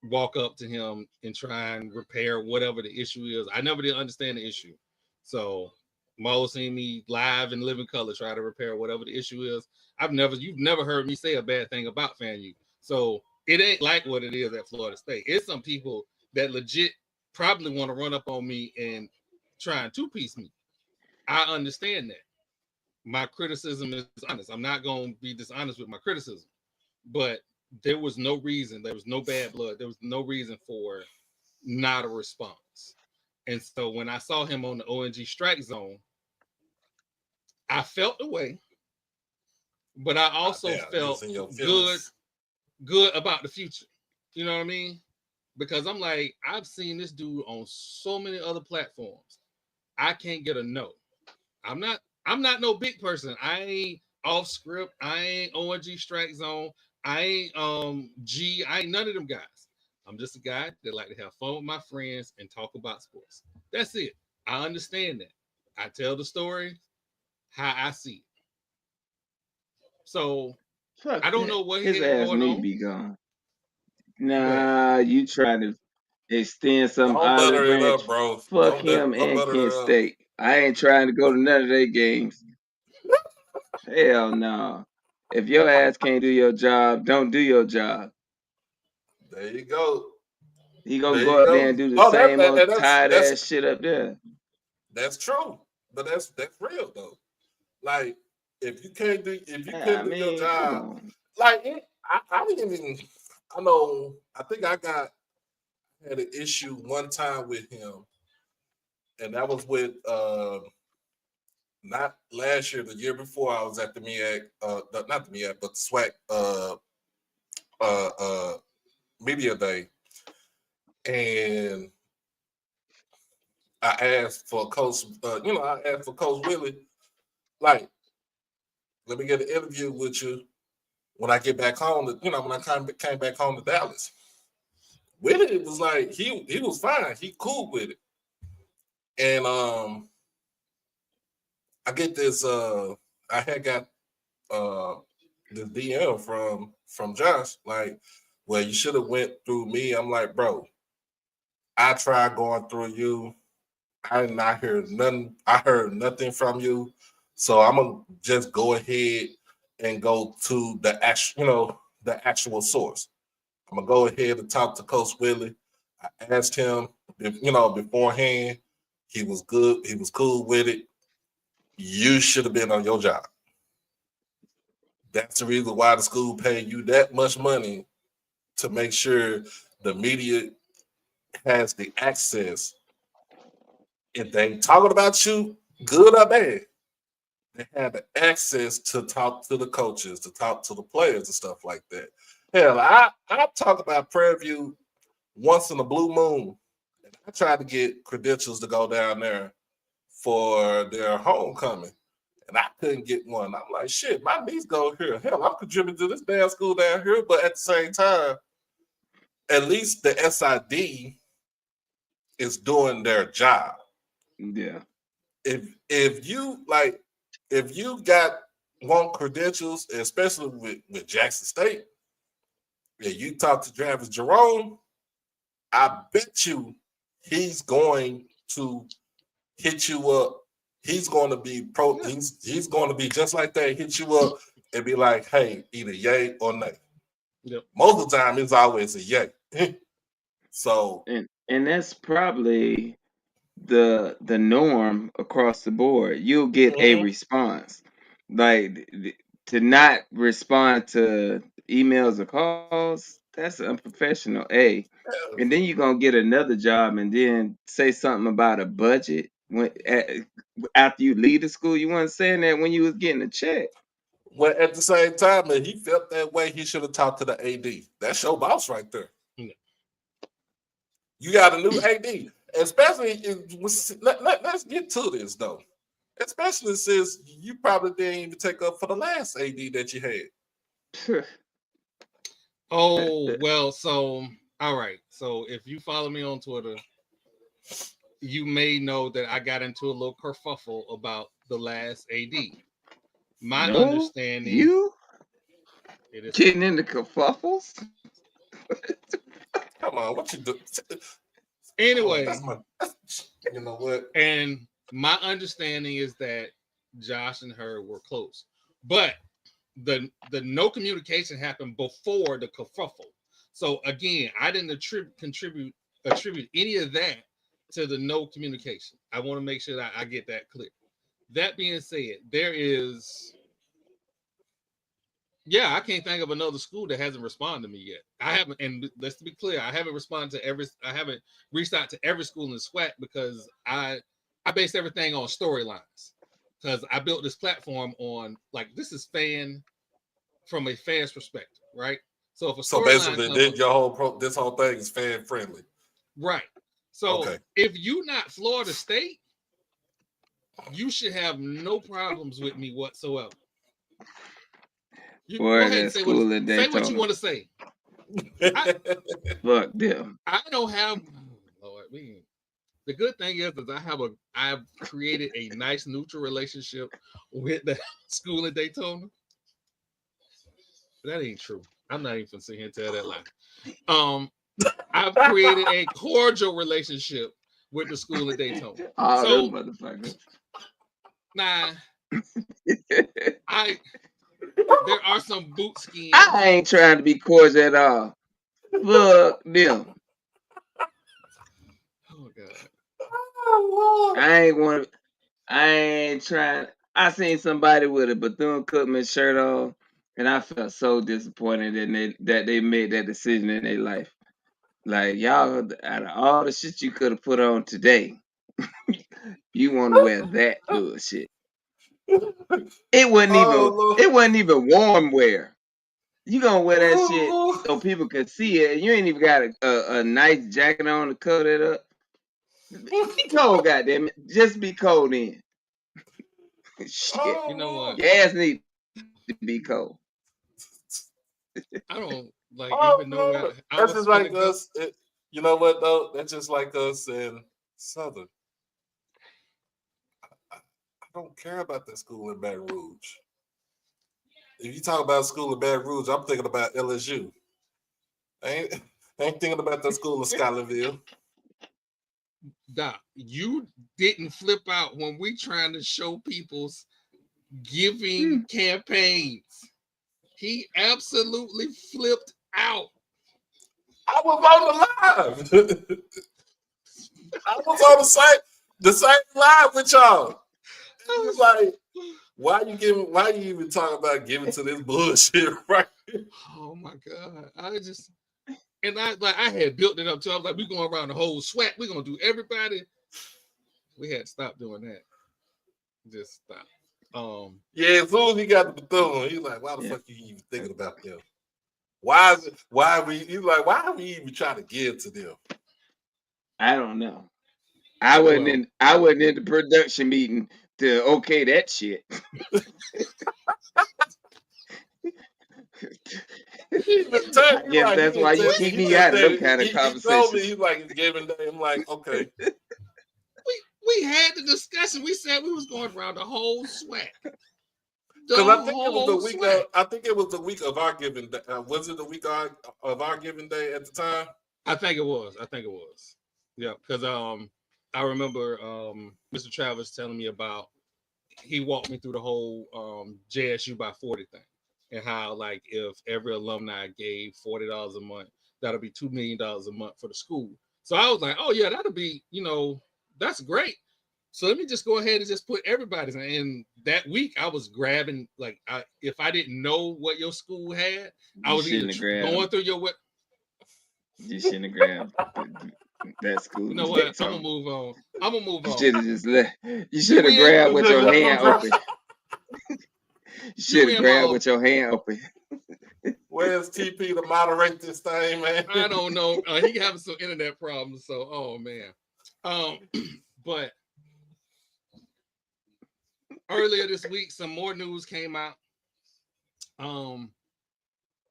Speaker 1: walk up to him and try and repair whatever the issue is. I never did understand the issue. So Marlo seen me live in living color, try to repair whatever the issue is. You've never heard me say a bad thing about FAMU. So it ain't like what it is at Florida State. It's some people that legit probably want to run up on me and try and two-piece me. I understand that. My criticism is honest. I'm not going to be dishonest with my criticism, but there was no reason. There was no bad blood. There was no reason for not a response. And so when I saw him on the ONG strike zone, I felt the way, but I also felt good about the future. You know what I mean? Because I'm like, I've seen this dude on so many other platforms. I can't get a no. I'm not no big person. I ain't off script. I ain't ONG strike zone. I ain't I ain't none of them guys. I'm just a guy that like to have fun with my friends and talk about sports. That's it. I understand that. I tell the story how I see it. So I don't know what
Speaker 3: his ass
Speaker 1: going
Speaker 3: need
Speaker 1: on.
Speaker 3: to be gone. Nah, you trying to extend some
Speaker 2: Don't
Speaker 3: olive
Speaker 2: butter it
Speaker 3: branch.
Speaker 2: up, bro.
Speaker 3: Fuck
Speaker 2: Don't
Speaker 3: him and
Speaker 2: butter
Speaker 3: Kent
Speaker 2: it up.
Speaker 3: State. I ain't trying to go to none of their games. Hell no. If your ass can't do your job, don't do your job.
Speaker 2: There you go.
Speaker 3: He gonna go up there and do the same old tired ass shit up there.
Speaker 2: That's true, but that's real though. Like if you can't do your job, like I didn't even. I know. I think I had an issue one time with him, and that was with not last year, the year before. I was at the MEAC, not the MEAC, but the SWAC media day, and I asked for Coach. I asked for Coach Willie, like, let me get an interview with you when I get back home. When I came back home to Dallas. Willie, it was like he was fine. He cool with it, and I get this. I had got this DM from Josh, like, well, you should have went through me. I'm like, bro, I tried going through you. I did not hear nothing. I heard nothing from you. So I'm gonna just go ahead and go to the actual source. I'm gonna go ahead and talk to Coach Willie. I asked him, beforehand. He was good. He was cool with it. You should have been on your job. That's the reason why the school paid you that much money to make sure the media has the access. If they talking about you, good or bad, they have the access to talk to the coaches, to talk to the players and stuff like that. Hell, I talk about Prairie View once in a blue moon. I tried to get credentials to go down there for their homecoming, and I couldn't get one. I'm like, shit, my niece go here. Hell, I'm contributing to this damn school down here, but at the same time, at least the SID is doing their job.
Speaker 3: Yeah.
Speaker 2: If you want credentials, especially with Jackson State, and you talk to Travis Jerome, I bet you he's going to hit you up. He's going to be he's going to be just like that, hit you up and be like, hey, either yay or nay.
Speaker 1: Yep.
Speaker 2: Most of the time, it's always a yay. So
Speaker 3: And that's probably the norm across the board. You'll get a
Speaker 2: mhm.
Speaker 3: response. Like to not respond to emails or calls, that's unprofessional. A. And then you're gonna get another job and then say something about a budget after you leave the school. You weren't saying that when you was getting a check.
Speaker 2: Well, at the same time, if he felt that way, he should have talked to the AD. That's your boss right there.
Speaker 1: Yeah.
Speaker 2: You got a new AD, especially let's get to this though. Especially since you probably didn't even take up for the last AD that you had.
Speaker 1: Oh, well, so all right. So if you follow me on Twitter, you may know that I got into a little kerfuffle about the last AD. My
Speaker 3: No,
Speaker 1: understanding,
Speaker 3: you
Speaker 1: it is so.
Speaker 3: getting into kerfuffles.
Speaker 2: Come on, what you do? Oh,
Speaker 1: Anyway,
Speaker 2: that's my. You know what?
Speaker 1: and my understanding is that Josh and her were close, but the no communication happened before the kerfuffle. So again, I didn't attribute any of that to the no communication. I want to make sure that I get that clear. That being said, there is, yeah, I can't think of another school that hasn't responded to me yet. I haven't, and let's be clear, I haven't responded to every, I haven't reached out to every school in the SWAT because I base everything on storylines because I built this platform on like this is from a fan's perspective, right? So if a
Speaker 2: So
Speaker 1: storyline
Speaker 2: basically,
Speaker 1: comes up,
Speaker 2: this whole thing is fan friendly.
Speaker 1: right? So
Speaker 2: Okay.
Speaker 1: if you not Florida State, you should have no problems with me whatsoever. You go
Speaker 3: Or
Speaker 1: ahead and
Speaker 3: that school in
Speaker 1: say what you
Speaker 3: Daytona.
Speaker 1: want to say. I
Speaker 3: Fuck them.
Speaker 1: I don't have. Lord, the good thing is I've created a nice neutral relationship with the school in Daytona. But that ain't true. I'm not even sitting here and tell that lie. Um, I've created a cordial relationship with the school in Daytona.
Speaker 3: All them
Speaker 1: So
Speaker 3: motherfuckers.
Speaker 1: now I there are some boot
Speaker 3: I
Speaker 1: skins.
Speaker 3: ain't trying to be cordial at all. Fuck them.
Speaker 1: Oh God.
Speaker 2: Oh, Lord.
Speaker 3: I ain't want. I ain't trying. I seen somebody with a Bethune Cookman shirt on, and I felt so disappointed that they made that decision in their life. Like y'all, out of all the shit you could have put on today, you want to wear that bullshit. It wasn't even.
Speaker 2: Oh,
Speaker 3: It wasn't even warm wear. You gonna wear that shit
Speaker 2: Lord.
Speaker 3: so people can see it. You ain't even got a nice jacket on to cover it up. Be cold, goddamn it. Just be cold then. Shit.
Speaker 1: You know
Speaker 2: Oh,
Speaker 1: what?
Speaker 3: Your ass need to be cold.
Speaker 1: I don't like
Speaker 2: oh,
Speaker 1: even know where
Speaker 2: Lord.
Speaker 1: I
Speaker 2: That's
Speaker 1: was
Speaker 2: just
Speaker 1: finna
Speaker 2: like
Speaker 1: go.
Speaker 2: us. You know what though? That's just like us in Southern. I don't care about that school in Baton Rouge. If you talk about school in Baton Rouge, I'm thinking about LSU. I ain't thinking about that school in Scotlandville.
Speaker 1: Doc, you didn't flip out when we trying to show people's giving campaigns. He absolutely flipped out.
Speaker 2: I was on the live. I was on the same live with y'all. It was like, why you even talking about giving to this bullshit right here?
Speaker 1: Oh my God. I had built it up to I was like, we're going around the whole SWAT. We're gonna do everybody. We had to stop doing that. Just stop.
Speaker 2: Yeah, as soon as he got the Bethune, he's like, why the
Speaker 3: Yeah,
Speaker 2: fuck you even thinking about them? Why are we even trying to give to them?
Speaker 3: I don't know. I wasn't
Speaker 1: well,
Speaker 3: in. I wasn't in the production meeting to okay that shit.
Speaker 2: He even tell
Speaker 3: I
Speaker 2: me
Speaker 3: guess
Speaker 2: like he
Speaker 3: that's
Speaker 2: didn't
Speaker 3: why you
Speaker 2: tell me
Speaker 3: keep
Speaker 2: he
Speaker 3: me
Speaker 2: just
Speaker 3: out of them
Speaker 2: said
Speaker 3: kind of
Speaker 2: he told me
Speaker 3: conversations.
Speaker 2: he's like it's giving day. I'm like, okay.
Speaker 1: we had the discussion. We said we was going around the whole SWAT. The
Speaker 2: Because I think it was the
Speaker 1: whole
Speaker 2: week
Speaker 1: SWAT.
Speaker 2: of I think it was the week of our giving day. Was it the week of our giving day at the time?
Speaker 1: I think it was. Yeah, because I remember Mr. Travis telling me about he walked me through the whole JSU by 40 thing and how like if every alumni gave $40 a month, that'll be $2 million a month for the school. So I was like, oh yeah, that'll be, that's great. So let me just go ahead and just put everybody's. And that week I was grabbing, like, if I didn't know what your school had, I was either going through your
Speaker 3: You shouldn't have grabbed that school.
Speaker 1: You know what? I'm gonna move on.
Speaker 3: You should have just let. You should have grabbed with your hand open. You should have grabbed with your hand open.
Speaker 2: Where's TP to moderate this thing, man?
Speaker 1: I don't know. He having some internet problems, so oh man. But earlier this week, some more news came out.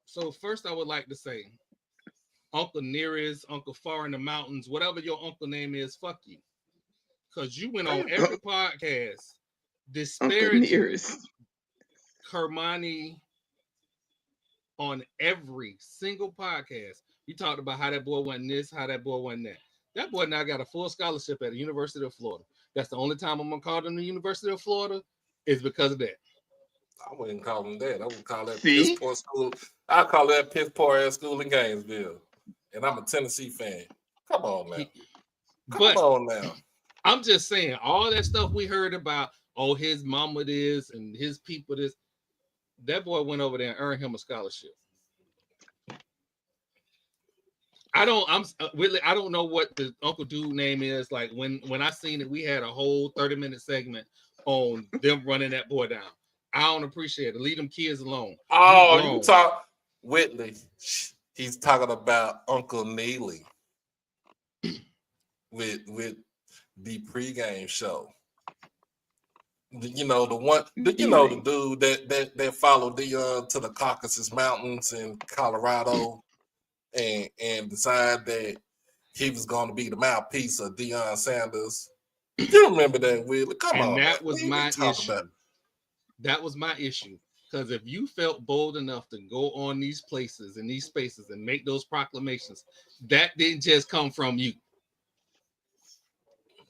Speaker 1: So first I would like to say, Uncle Nearest, Uncle Far in the Mountains, whatever your uncle name is, fuck you. Because you went on every podcast disparaging Kermani on every single podcast. You talked about how that boy wasn't this, how that boy wasn't that. That boy now got a full scholarship at the University of Florida. That's the only time I'm going to call them the University of Florida is because of that.
Speaker 2: I wouldn't call them that. I would call that piss poor school. I call that piss poor ass school in Gainesville. And I'm a Tennessee fan. Come on, man. Come on now.
Speaker 1: I'm just saying, all that stuff we heard about, oh, his mama this and his people this, that boy went over there and earned him a scholarship. I don't know what the Uncle Dude name is. Like when I seen it, we had a whole 30-minute segment on them running that boy down. I don't appreciate it. Leave them kids alone.
Speaker 2: Oh, you talk Whitley. He's talking about Uncle Neely with the pregame show. The one, the dude that followed Deion to the Caucasus Mountains in Colorado and decided that he was going to be the mouthpiece of Deion Sanders. You remember that, Whitley? Come on.
Speaker 1: That was my issue. That was my issue. Because if you felt bold enough to go on these places and these spaces and make those proclamations, that didn't just come from you.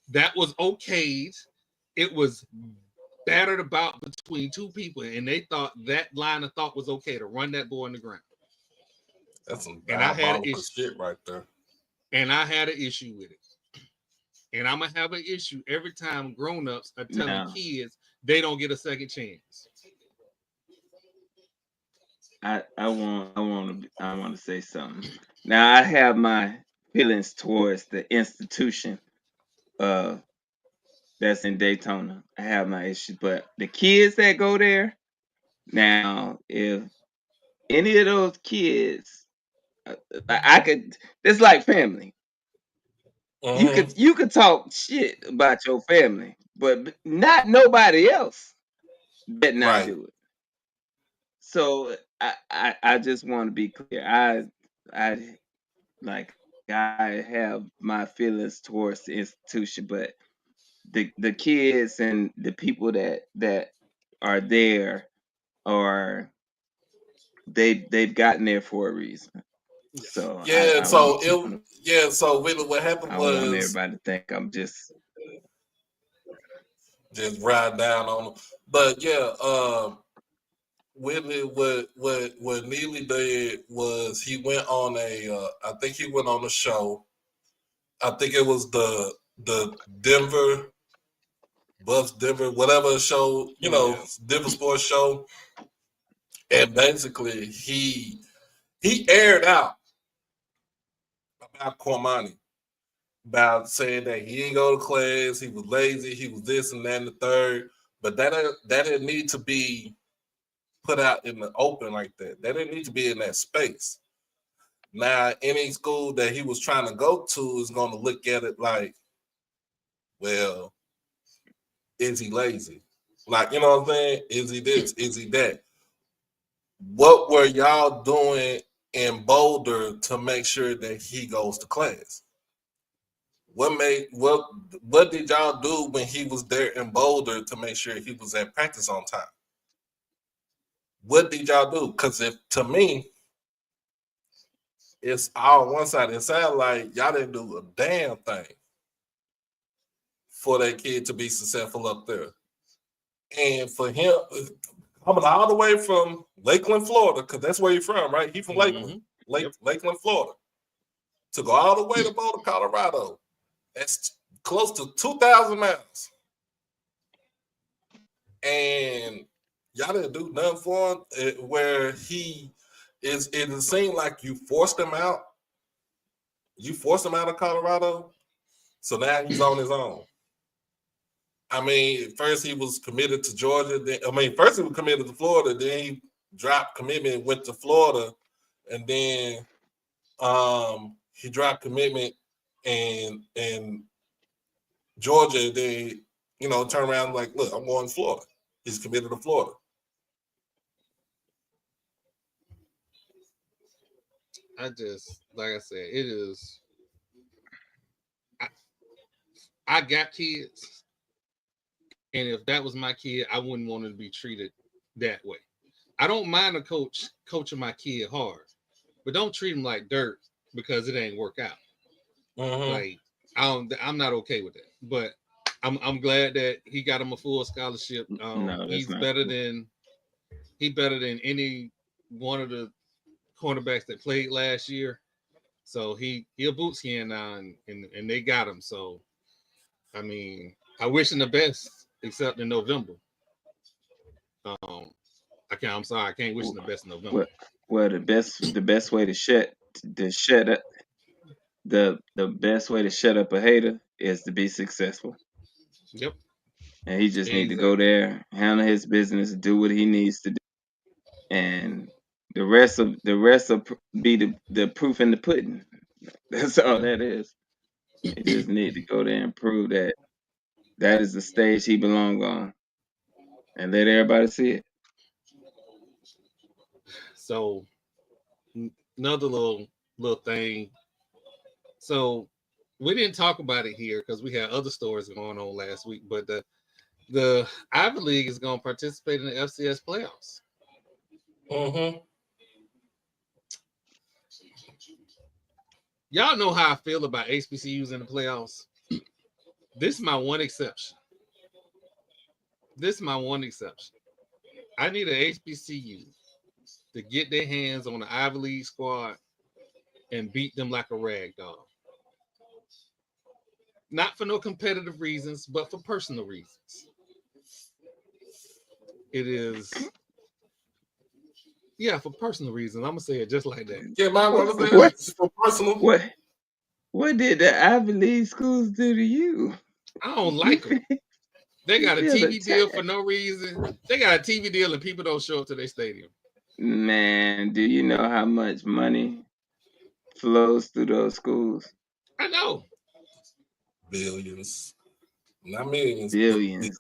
Speaker 1: That was okayed. It was battered about between two people, and they thought that line of thought was okay to run that boy on the ground.
Speaker 2: That's some diabolical shit right there.
Speaker 1: And I had an issue with it. And I'm going to have an issue every time grown-ups are telling kids they don't get a second chance.
Speaker 3: I want to say something. Now I have my feelings towards the institution that's in Daytona. I have my issues, but the kids that go there, now if any of those kids, I could, it's like family. You could talk shit about your family, but not nobody else better not do it. So I just want to be clear. I have my feelings towards the institution, but the kids and the people that are there they've gotten there for a reason. So
Speaker 2: so what happened was
Speaker 3: I want everybody to think I'm just
Speaker 2: ride down on them. But Whitley, what Neely did was he went on I think he went on a show. I think it was the Denver, whatever show, Denver sports show. And basically he aired out about Cormani, about saying that he didn't go to class, he was lazy, he was this and that and the third. But that didn't need to be put out in the open like that. That didn't need to be in that space. Now, any school that he was trying to go to is going to look at it like, well, is he lazy? Like, you know what I'm saying? Is he this? Is he that? What were y'all doing in Boulder to make sure that he goes to class? What did y'all do when he was there in Boulder to make sure he was at practice on time? What did y'all do? Because to me, it's all one side. It sounds like y'all didn't do a damn thing for that kid to be successful up there. And for him, coming all the way from Lakeland, Florida, because that's where he's from, right? He's from Lakeland, Lakeland, Florida. to go all the way to Boulder, Colorado. That's close to 2,000 miles. And y'all didn't do nothing for him where he is. It seemed like you forced him out. You forced him out of Colorado. So now he's on his own. I mean, first he was committed to Georgia. First he was committed to Florida. Then he dropped commitment and went to Florida. And then he dropped commitment and Georgia. They, turn around like, look, I'm going to Florida. He's committed to Florida.
Speaker 1: Like I said, it is. I got kids, and if that was my kid, I wouldn't want to be treated that way. I don't mind a coach coaching my kid hard, but don't treat him like dirt because it ain't work out. Like I'm not okay with that. But I'm glad that he got him a full scholarship. He's better than any one of the cornerbacks that played last year. So he a boot skin now, and they got him. So I mean, I wish him the best, except in November. I'm sorry, I can't wish him the best in November.
Speaker 3: Well, the best way to shut up the best way to shut up a hater is to be successful.
Speaker 1: Yep.
Speaker 3: And he just need to go there, handle his business, do what he needs to do, and the rest will be the proof in the pudding. That's all that is. He just need to go there and prove that is the stage he belongs on, and let everybody see it.
Speaker 1: So another little thing. So we didn't talk about it here because we had other stories going on last week, but the Ivy League is going to participate in the FCS playoffs. Y'all know how I feel about HBCUs in the playoffs. This is my one exception. I need an HBCU to get their hands on the Ivy League squad and beat them like a rag doll. Not for no competitive reasons, but for personal reasons. It is, for personal reasons. I'm gonna say it just like that.
Speaker 2: Yeah, my brother, for personal.
Speaker 3: What did the Ivy League schools do to you?
Speaker 1: I don't like them. They got a TV deal for no reason. They got a TV deal and people don't show up to their stadium.
Speaker 3: Man, do you know how much money flows through those schools?
Speaker 1: I know.
Speaker 2: Billions. Not millions.
Speaker 3: Billions.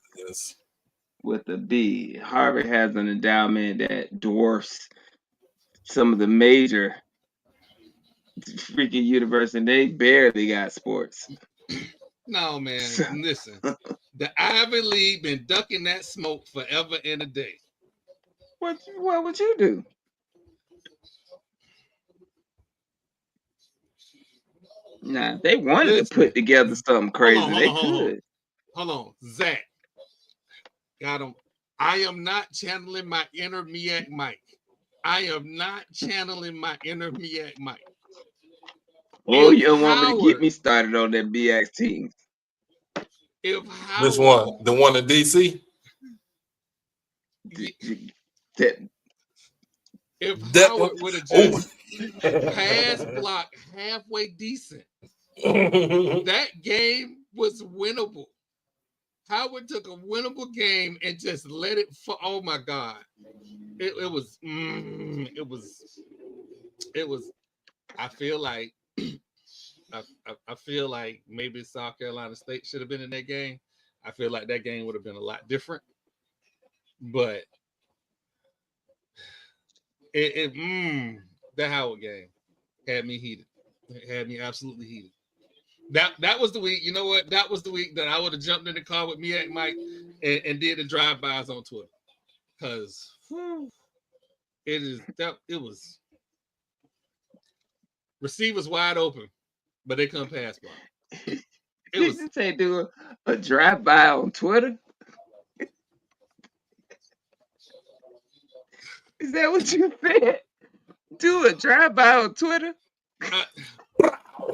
Speaker 3: With a B. Harvard has an endowment that dwarfs some of the major freaking universities, and they barely got sports.
Speaker 1: No, man. Listen, the Ivy League been ducking that smoke forever and a day.
Speaker 3: What would you do? Nah, if they wanted to put together something crazy, they could.
Speaker 1: Hold on, Zach. Got him. I am not channeling my inner Miak Mike.
Speaker 3: Oh, you don't want me to get me started on that BX team.
Speaker 2: Which one? The one in DC?
Speaker 1: If Howard would have just pass block halfway decent, that game was winnable. Howard took a winnable game and just let it fall. Oh my God. It was I feel like I feel like maybe South Carolina State should have been in that game. I feel like that game would have been a lot different. But that Howard game had me heated. It had me absolutely heated. That was the week. You know what? That was the week that I would have jumped in the car with Miak Mike and did the drive-bys on Twitter. Because it was receivers wide open, but they couldn't pass block.
Speaker 3: Did you say do a drive-by on Twitter? Is that what you said? Do a drive-by on Twitter?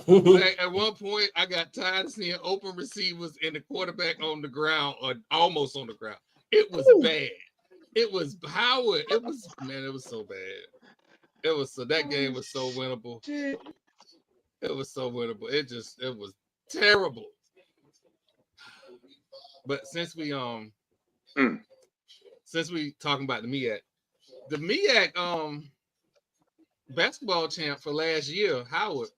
Speaker 1: Like, at one point, I got tired of seeing open receivers and the quarterback on the ground or almost on the ground. It was bad. It was Howard. It was, man, it was so bad. It was so, that game was so winnable.
Speaker 3: Shit.
Speaker 1: It was so winnable. It was terrible. But
Speaker 3: Mm.
Speaker 1: since we talking about the MEAC basketball champ for last year, Howard,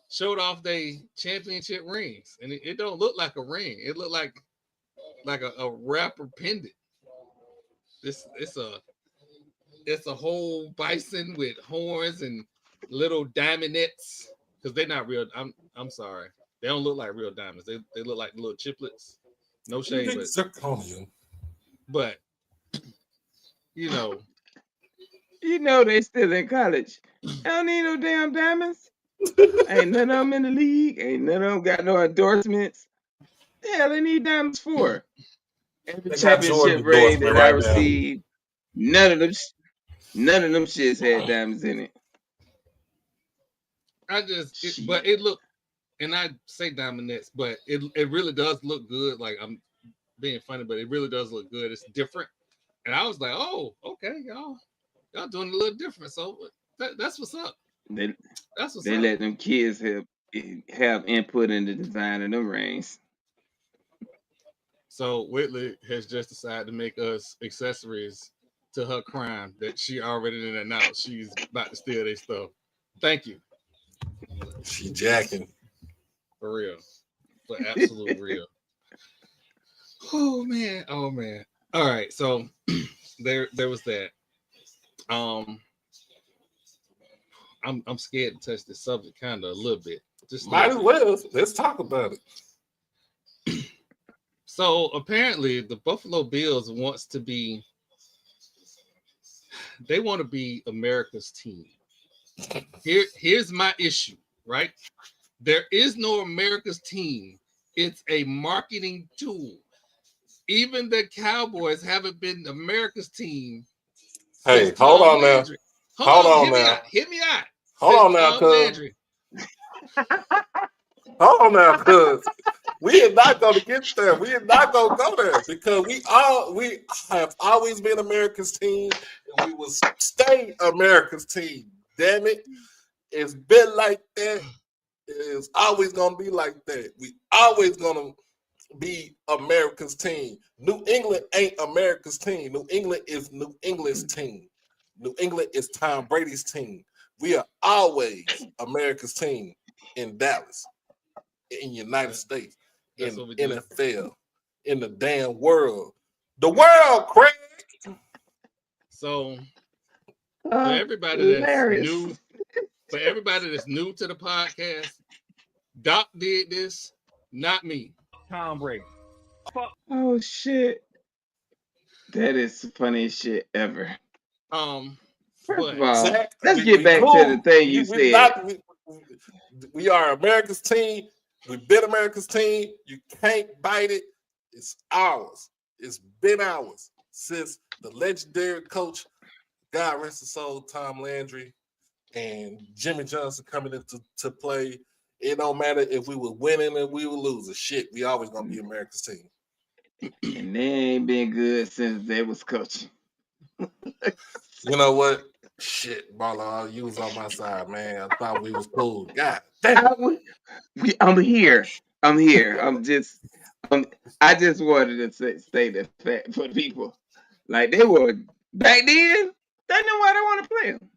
Speaker 1: showed off their championship rings, and it don't look like a ring. It looked like a rapper pendant. This it's a whole bison with horns and little diamondettes because they're not real. I'm sorry, they don't look like real diamonds. They look like little chiplets. No shade, but you know,
Speaker 3: You know they still in college. I don't need no damn diamonds. Ain't none of them in the league. Ain't none of them got no endorsements. The hell they need diamonds for? Every
Speaker 2: They got Jordan
Speaker 3: championship ring
Speaker 2: endorsement
Speaker 3: that I
Speaker 2: right now.
Speaker 3: received, none of them shits had diamonds in it.
Speaker 1: But it looked, and I say diamondettes, but it really does look good. Like, I'm being funny, but it really does look good. It's different, and I was like, oh, okay, y'all doing a little different. So that's what's up. That's what's
Speaker 3: They
Speaker 1: up.
Speaker 3: let them kids have input in the design of them rings.
Speaker 1: So Whitley has just decided to make us accessories to her crime that she already didn't announce. She's about to steal their stuff. Thank you.
Speaker 2: She jacking.
Speaker 1: For real. For absolute real. Oh man. Oh man. All right. So there was that. I'm scared to touch this subject kind of a little bit. Just
Speaker 2: might as well. Let's talk about it.
Speaker 1: So apparently the Buffalo Bills want to be America's team. Here's my issue, right? There is no America's team. It's a marketing tool. Even the Cowboys haven't been America's team.
Speaker 2: Hey, hold on now. Hold on now.
Speaker 1: Hear me out.
Speaker 2: Hold on now, cuz. Hold on now, cuz. We are not going to get there. We are not going to go there because we have always been America's team and we will stay America's team. Damn it. It's been like that. It's always going to be like that. We always going to be America's team. New England ain't America's team. New England is New England's team. New England is Tom Brady's team. We are always America's team in Dallas, in United States, in NFL, in the damn world. The world, Craig.
Speaker 1: So for everybody that's new to the podcast, Doc did this, not me.
Speaker 4: Tom Brady.
Speaker 3: Oh shit. That is the funniest shit ever. First of all,
Speaker 2: Zach,
Speaker 3: let's get back to the thing you said.
Speaker 2: We are America's team. We've been America's team. You can't bite it. It's ours. It's been ours since the legendary coach, God rest his soul, Tom Landry, and Jimmy Johnson coming into play. It don't matter if we were winning or we were losing. Shit, we always gonna be America's team.
Speaker 3: And they ain't been good since they was coaching.
Speaker 2: You know what? Shit, Marlon, you was on my side, man. I thought we was cool. God damn.
Speaker 3: I'm here. I just wanted to state the fact for people. Like they were back then, they knew why they want to play them.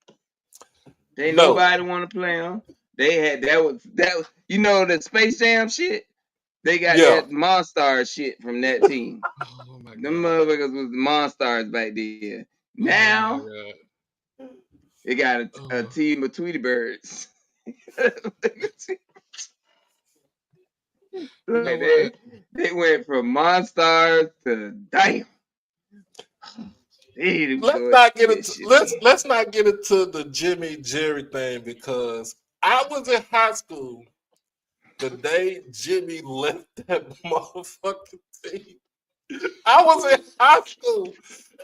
Speaker 3: They nobody want to play them. They had that was you know the Space Jam shit. They got that Monstars shit from that team.
Speaker 1: Oh my God.
Speaker 3: Them motherfuckers was Monstars back then. Now they got a team of Tweety Birds. They went from Monstars to damn.
Speaker 2: Let's not get into the Jimmy Jerry thing because I was in high school the day Jimmy left that motherfucking team. I was in high school.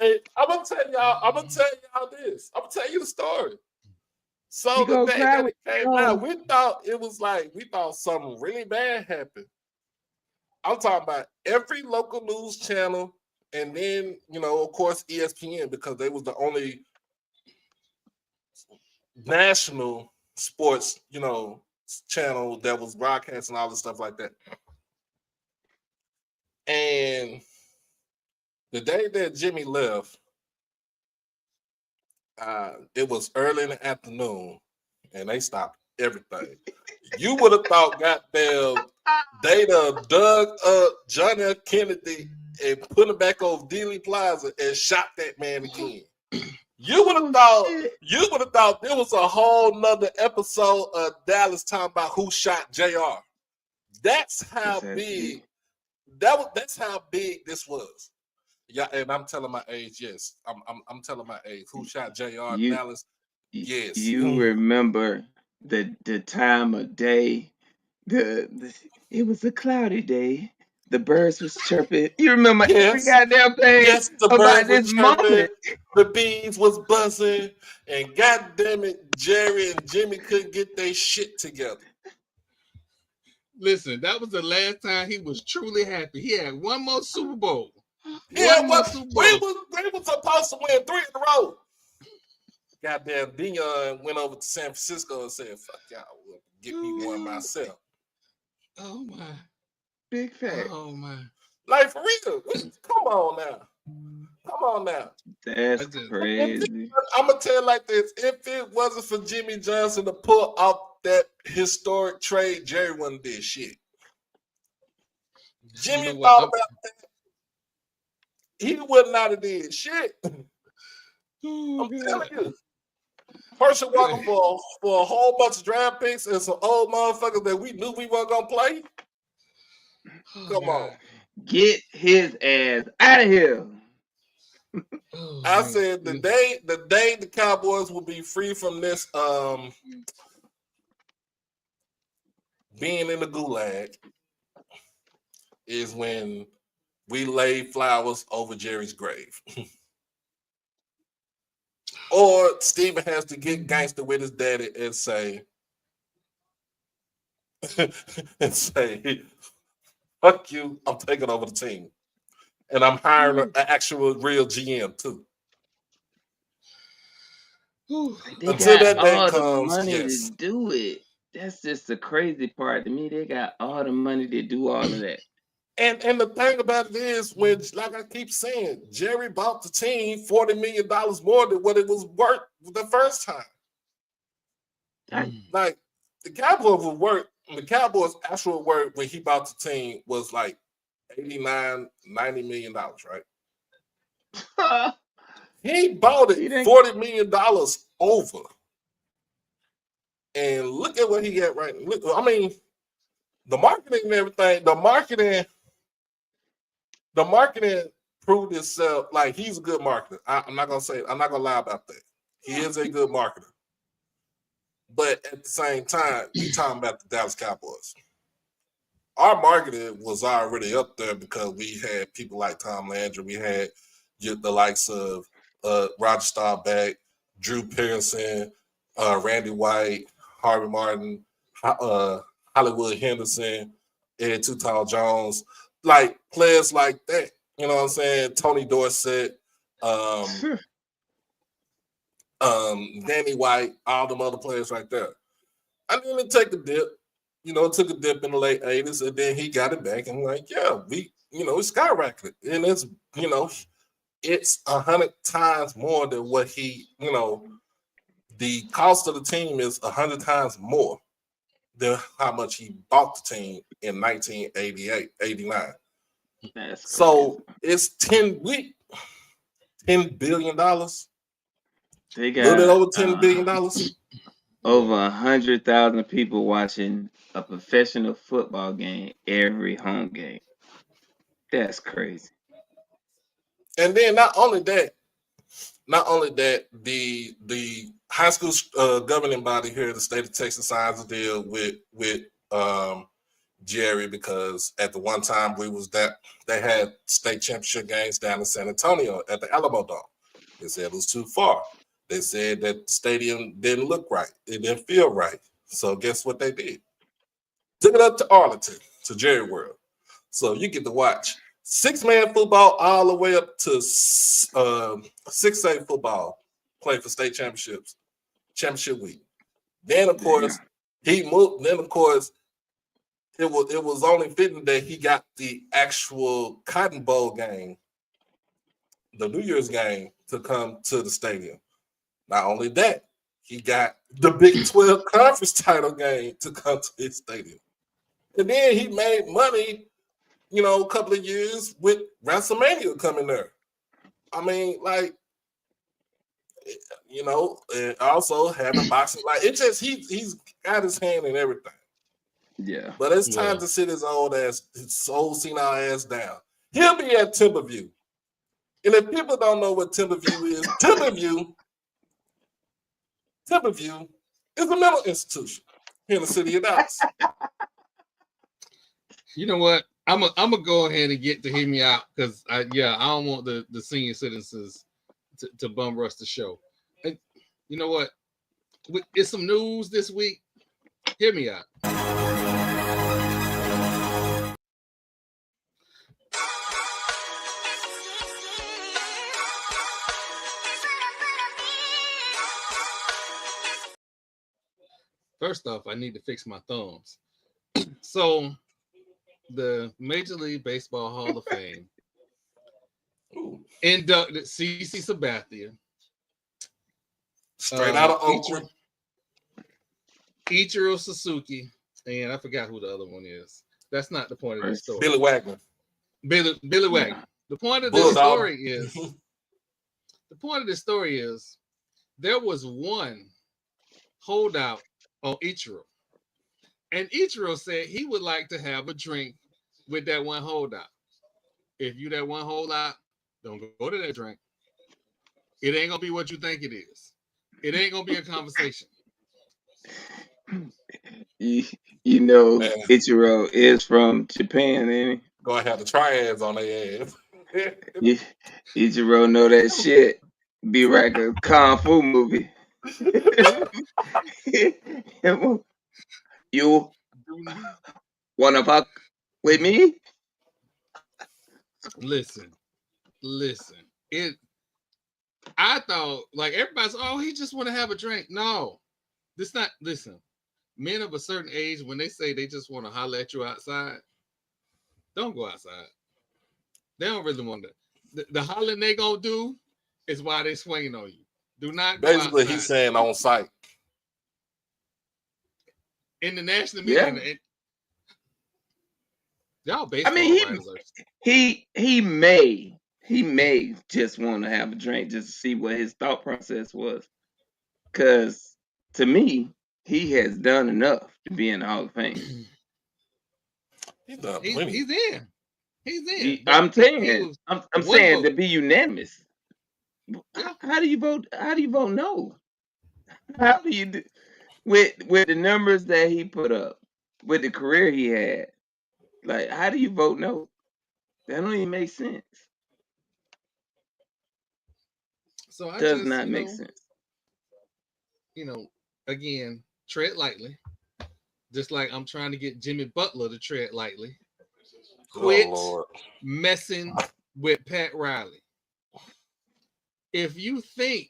Speaker 2: And I'm gonna tell y'all this. I'm gonna tell you the story. So
Speaker 3: You
Speaker 2: the
Speaker 3: gonna
Speaker 2: day
Speaker 3: cry
Speaker 2: that
Speaker 3: with
Speaker 2: it came out,
Speaker 3: oh,
Speaker 2: we thought something really bad happened. I'm talking about every local news channel, and then of course, ESPN, because they was the only national sports, channel that was broadcasting all the stuff like that. And the day that Jimmy left, it was early in the afternoon, and they stopped everything. You would have thought, goddamn, they done dug up John F. Kennedy and put him back over Dealey Plaza and shot that man again. You would have thought there was a whole nother episode of Dallas talking about who shot JR. That's how big that's how big this was. Yeah, and I'm telling my age, yes. I'm telling my age. Who shot JR
Speaker 3: you
Speaker 2: Dallas? Yes.
Speaker 3: you remember the time of day. The it was a cloudy day. The birds was chirping. You remember every
Speaker 2: Yes.
Speaker 3: goddamn thing
Speaker 2: Yes, the
Speaker 3: about
Speaker 2: birds were
Speaker 3: this moment.
Speaker 2: chirping, the bees was buzzing, and goddamn it, Jerry and Jimmy couldn't get their shit together.
Speaker 1: Listen, that was the last time he was truly happy. He had one more Super Bowl.
Speaker 2: Yeah,
Speaker 1: One more Super Bowl.
Speaker 2: we was supposed to win 3 in a row. Goddamn, Dion went over to San Francisco and said, "Fuck y'all, will get me one myself."
Speaker 1: Oh my.
Speaker 3: Big fact.
Speaker 1: Oh my.
Speaker 2: Like for real. Come on now. Come on now.
Speaker 3: That's crazy.
Speaker 2: I'm gonna tell you like this: if it wasn't for Jimmy Johnson to pull off that historic trade, Jerry wouldn't did shit. Jimmy thought about that. He would not have did shit. I'm telling you. Person walking for a whole bunch of draft picks and some old motherfuckers that we knew we weren't gonna play. Come on.
Speaker 3: Get his ass out of here.
Speaker 2: I said the day the Cowboys will be free from this being in the gulag is when we lay flowers over Jerry's grave. Or Steven has to get gangster with his daddy and say, fuck you, I'm taking over the team. And I'm hiring an actual real GM too.
Speaker 3: They
Speaker 2: Until
Speaker 3: got
Speaker 2: that day
Speaker 3: all the
Speaker 2: comes,
Speaker 3: money
Speaker 2: yes.
Speaker 3: to do it. That's just the crazy part to me. They got all the money to do all of that.
Speaker 2: And the thing about it is, when, like I keep saying, Jerry bought the team $40 million more than what it was worth the first time. Like the Cowboys' actual worth when he bought the team was like $89, $90 million, right? He bought it $40 million over. And look at what he got right now. Look, I mean, the marketing and everything, the marketing proved itself. Like, he's a good marketer. I'm not gonna lie about that. He is a good marketer. But at the same time, we talking about the Dallas Cowboys. Our marketing was already up there because we had people like Tom Landry. We had the likes of Roger Staubach, Drew Pearson, Randy White, Harvey Martin, Hollywood Henderson, Ed Too Tall Jones, like players like that. You know what I'm saying? Tony Dorsett, Danny White, all them other players right there. I didn't take a dip. Took a dip in the late 80s, and then he got it back. And like, yeah, it skyrocketed. And it's 100 times more than what the cost of the team is 100 times more than how much he bought the team in 1988, 89. So it's $10 billion.
Speaker 3: They got
Speaker 2: a little bit over $10 billion.
Speaker 3: Over 100,000 people watching a professional football game every home game. That's crazy.
Speaker 2: And then not only that, the high school governing body here in the state of Texas signs a deal with Jerry, because at the one time they had state championship games down in San Antonio at the Alamo Dome. They said it was too far. They said that the stadium didn't look right. It didn't feel right. So guess what they did? Took it up to Arlington, to Jerry World. So you get to watch 6-man football all the way up to 6A football play for state championship week. Then of course he moved. Then of course it was only fitting that he got the actual Cotton Bowl game, the New Year's game, to come to the stadium. Not only that, he got the Big 12 conference title game to come to his stadium. And then he made money, a couple of years with WrestleMania coming there. I mean, like, and also having boxing. Like, it just, he's got his hand in everything.
Speaker 3: Yeah.
Speaker 2: But it's time to sit his old senile ass down. He'll be at Timberview. And if people don't know what Timberview is, Timberview is a mental institution here in the city of Dallas.
Speaker 1: You know what? I'm gonna go ahead and get to hear me out because I don't want the senior citizens to bum rush the show. And you know what? It's some news this week. Hear me out. First off, I need to fix my thumbs. So, the Major League Baseball Hall of Fame inducted CC Sabathia,
Speaker 2: straight out of Oakland,
Speaker 1: Ichiro Suzuki, and I forgot who the other one is. That's not the point of the story.
Speaker 2: Billy Wagner.
Speaker 1: Billy Wagner. The point of this story is there was one holdout on Ichiro. And Ichiro said he would like to have a drink with that one holdout. If you that one holdout, don't go to that drink. It ain't gonna be what you think it is. It ain't gonna be a conversation.
Speaker 3: Ichiro is from Japan, ain't he?
Speaker 2: Gonna have the triads on their ass.
Speaker 3: Ichiro know that shit. Be like a kung fu movie. You wanna fuck with me?
Speaker 1: Listen. I thought like everybody's, he just want to have a drink. No, listen. Men of a certain age, when they say they just want to holler at you outside, don't go outside. They don't really want to. The hollering they gonna do is why they swinging on you. Do not go
Speaker 2: basically
Speaker 1: outside.
Speaker 2: He's saying on site.
Speaker 1: In the national media, y'all baseball writers
Speaker 3: he may just want to have a drink just to see what his thought process was. Because to me, he has done enough to be in the Hall of Fame.
Speaker 2: He's done plenty.
Speaker 1: He's in.
Speaker 3: I'm saying to be unanimous. How do you vote? How do you vote no? How do you do with the numbers that he put up, with the career he had? Like, how do you vote no? That don't even make sense.
Speaker 1: So I
Speaker 3: does not make sense.
Speaker 1: Again, tread lightly. Just like I'm trying to get Jimmy Butler to tread lightly. Quit messing with Pat Riley. If you think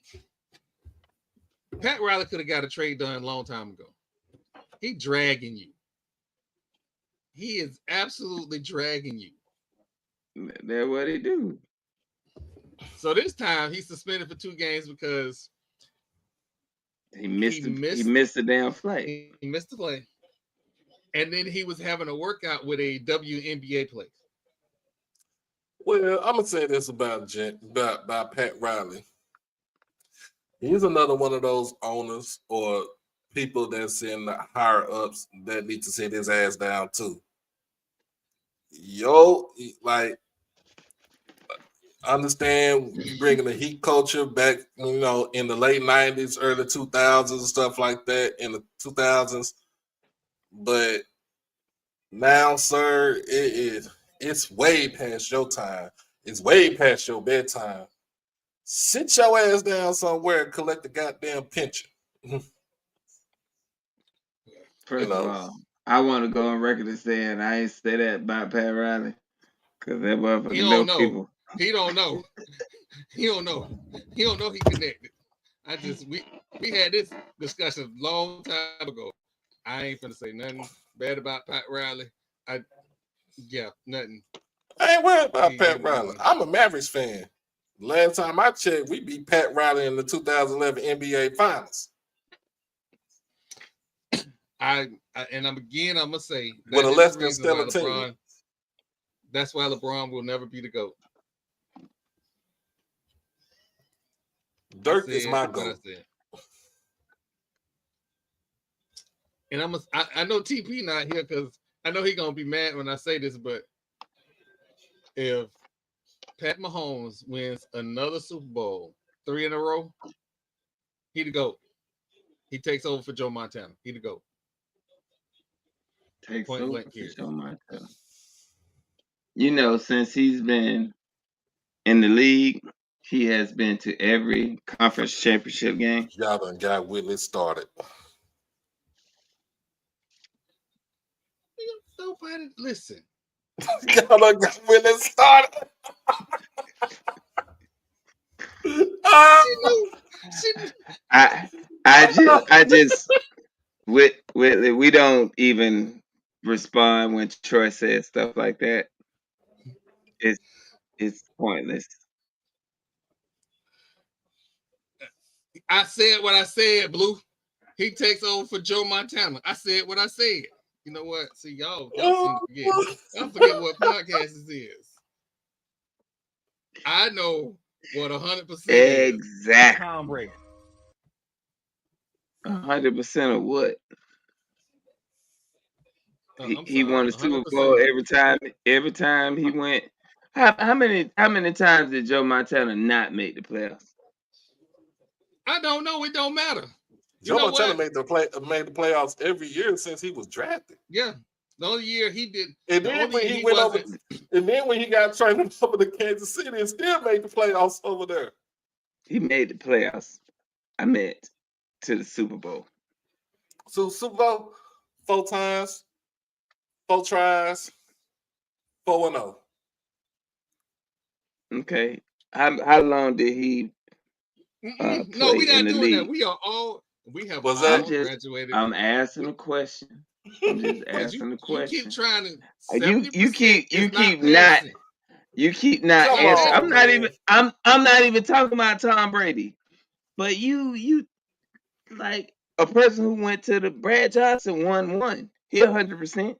Speaker 1: Pat Riley could have got a trade done a long time ago, he dragging you. He is absolutely dragging you.
Speaker 3: That's what he do.
Speaker 1: So this time he's suspended for 2 games because
Speaker 3: he missed the damn flight.
Speaker 1: He missed the play. And then he was having a workout with a WNBA player.
Speaker 2: Well, I'm gonna say this about Pat Riley. He's another one of those owners or people that's in the higher ups that need to sit his ass down too. Understand bringing the Heat culture back, in the late 90s, early 2000s, and stuff like that in the 2000s. But now, sir, it's way past your time. It's way past your bedtime Sit your ass down somewhere and collect the goddamn pension.
Speaker 3: First of all, I want to go on record as saying I ain't say that about Pat Riley because that
Speaker 1: He
Speaker 3: motherfucker
Speaker 1: don't
Speaker 3: know
Speaker 1: know.
Speaker 3: people.
Speaker 1: He don't know. He don't know. He don't know he connected. We had this discussion a long time ago. I ain't finna say nothing bad about Pat Riley. Nothing.
Speaker 2: I ain't worried about
Speaker 1: He
Speaker 2: Pat Riley.
Speaker 1: doing.
Speaker 2: I'm a Mavericks fan. Last time I checked, we beat Pat Riley in the 2011 NBA Finals.
Speaker 1: I'm gonna say
Speaker 2: With a
Speaker 1: that is
Speaker 2: less
Speaker 1: the
Speaker 2: than
Speaker 1: reason why
Speaker 2: stellar team.
Speaker 1: LeBron. That's why LeBron will never be the GOAT.
Speaker 2: Dirk is my GOAT.
Speaker 1: And I know TP not here because I know he gonna be mad when I say this, but if Pat Mahomes wins another Super Bowl, 3 in a row, he the GOAT. He takes over for Joe Montana. He the GOAT.
Speaker 3: Takes
Speaker 1: Point
Speaker 3: over
Speaker 1: blank
Speaker 3: for
Speaker 1: period.
Speaker 3: Joe Montana. You know, since he's been in the league, he has been to every conference championship game.
Speaker 2: Y'all done got Whitley started.
Speaker 1: Nobody listen.
Speaker 2: Y'all done got Whitley started.
Speaker 3: I just Whitley, we don't even respond when Troy says stuff like that. It's pointless.
Speaker 1: I said what I said, Blue. He takes over for Joe Montana. I said what I said. You know what? See, y'all seem to forget. Y'all forget what podcast this is. I know what 100% is.
Speaker 3: Exactly.
Speaker 1: Tom Brady.
Speaker 3: 100% of what? He
Speaker 1: sorry,
Speaker 3: won the Super
Speaker 1: 100%.
Speaker 3: Bowl every time he went. How many times did Joe Montana not make the playoffs?
Speaker 1: I don't know. It don't matter.
Speaker 2: Joe Montana made the playoffs every year since he was drafted.
Speaker 1: Yeah. The only year he did.
Speaker 2: And then when he went over, and then when he got traded over to Kansas City, and still made the playoffs over there.
Speaker 3: He made the playoffs. I meant to the Super Bowl.
Speaker 2: So Super Bowl 4 times, 4 tries, 4-0.
Speaker 3: Okay. How long did he play
Speaker 1: no, we're not
Speaker 3: in the
Speaker 1: doing
Speaker 3: league?
Speaker 1: that. We have all graduated.
Speaker 3: I'm asking a question. I'm just asking a question.
Speaker 1: You keep trying to.
Speaker 3: You keep not
Speaker 2: Come
Speaker 3: asking.
Speaker 2: on,
Speaker 3: I'm not even talking about Tom Brady. But you like a person who went to the Brad Johnson won. He 100%.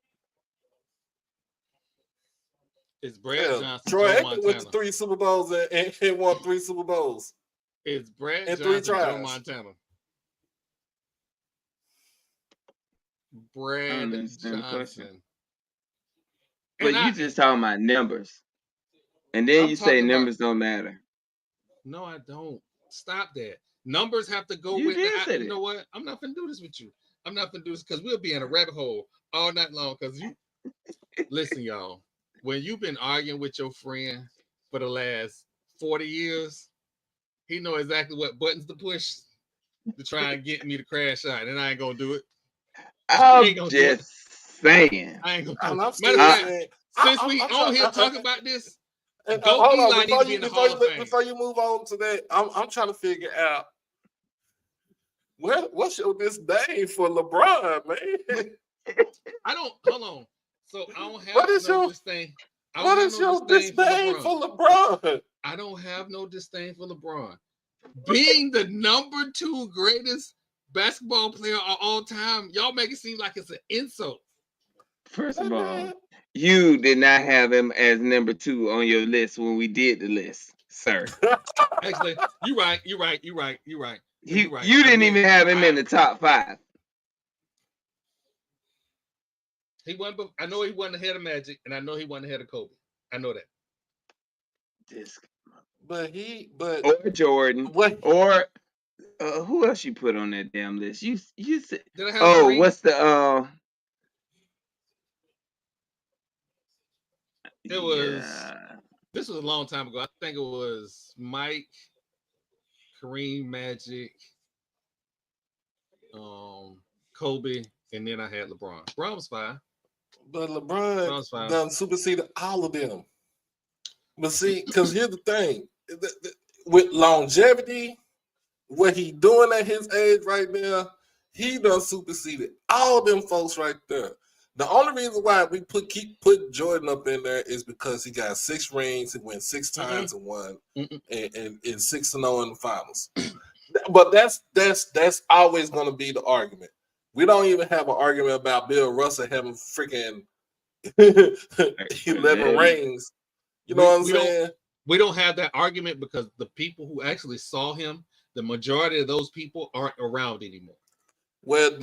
Speaker 1: It's Brad Johnson.
Speaker 2: Troy
Speaker 1: Joe
Speaker 2: Aikman
Speaker 1: Montana.
Speaker 2: went to 3 Super Bowls and won 3 Super Bowls.
Speaker 1: It's Brad
Speaker 2: and
Speaker 1: Johnson.
Speaker 2: 3 tries.
Speaker 1: Joe Montana. Brad Johnson.
Speaker 3: But you just talking about numbers. And then you say numbers don't matter.
Speaker 1: No, I don't. Stop that. Numbers have to go with that. You know what? I'm not going to do this with you. I'm not going to do this because we'll be in a rabbit hole all night long. Because you listen, y'all. When you've been arguing with your friend for the last 40 years, he know exactly what buttons to push to try and get me to crash out, and I ain't gonna do it.
Speaker 3: I'm just saying.
Speaker 1: I ain't gonna do it. Since we on here talking about this,
Speaker 2: hold on, before you move on to that, I'm trying to figure out what's your disdain for LeBron, man.
Speaker 1: I don't hold on. So I don't have no disdain.
Speaker 2: What is your disdain for LeBron?
Speaker 1: I don't have no disdain for LeBron. Being the number 2 greatest basketball player of all time, y'all make it seem like it's an insult.
Speaker 3: First of all, you did not have him as number 2 on your list when we did the list, sir.
Speaker 1: Actually, you're right. You
Speaker 3: didn't even have him in the top 5.
Speaker 1: He wasn't. I know he wasn't ahead of Magic, and I know he wasn't ahead of Kobe. I know that.
Speaker 3: Or Jordan, or who else you put on that damn list? You said. What's the
Speaker 1: It was. This was a long time ago. I think it was Mike. Kareem, Magic, Kobe, and then I had LeBron. LeBron was fine.
Speaker 2: But
Speaker 1: LeBron
Speaker 2: LeBron
Speaker 1: was fine.
Speaker 2: done superseded all of them. But see, because here's the thing. With longevity, what he doing at his age right now, he done superseded all them folks right there. The only reason why we keep putting Jordan up in there is because he got 6 rings, he went 6 times and won, and 6-0 in the finals. But that's always going to be the argument. We don't even have an argument about Bill Russell having freaking 11 rings. You know what I'm saying?
Speaker 1: We don't have that argument because the people who actually saw him, the majority of those people aren't around anymore.
Speaker 2: Well,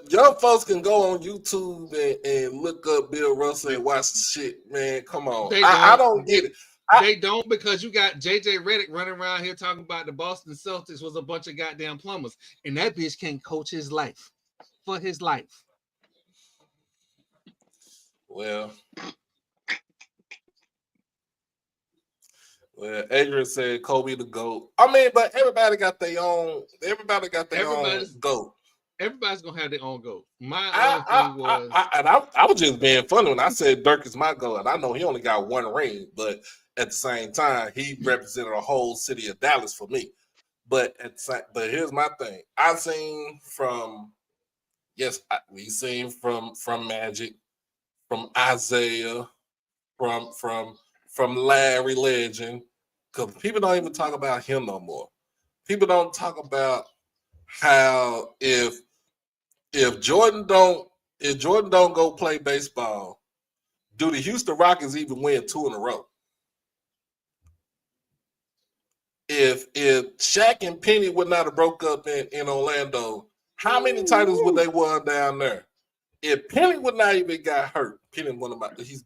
Speaker 2: young folks can go on YouTube and look up Bill Russell and watch the shit, man. Come on. I don't get it.
Speaker 1: They don't, because you got JJ Redick running around here talking about the Boston Celtics was a bunch of goddamn plumbers, and that bitch can't coach his life for his life.
Speaker 2: Well, Adrian said Kobe the GOAT. I mean, but everybody got their own. Everybody got their own GOAT.
Speaker 1: Everybody's gonna have their own GOAT.
Speaker 2: I was just being funny when I said Dirk is my GOAT. I know he only got 1 ring, but at the same time, he represented a whole city of Dallas for me. But here's my thing. We've seen from Magic, from Isaiah, from Larry Legend, because people don't even talk about him no more. People don't talk about how if Jordan don't go play baseball, do the Houston Rockets even win 2 in a row? If Shaq and Penny would not have broke up in Orlando, how many titles would they won down there? If Penny would not even got hurt, Penny one of his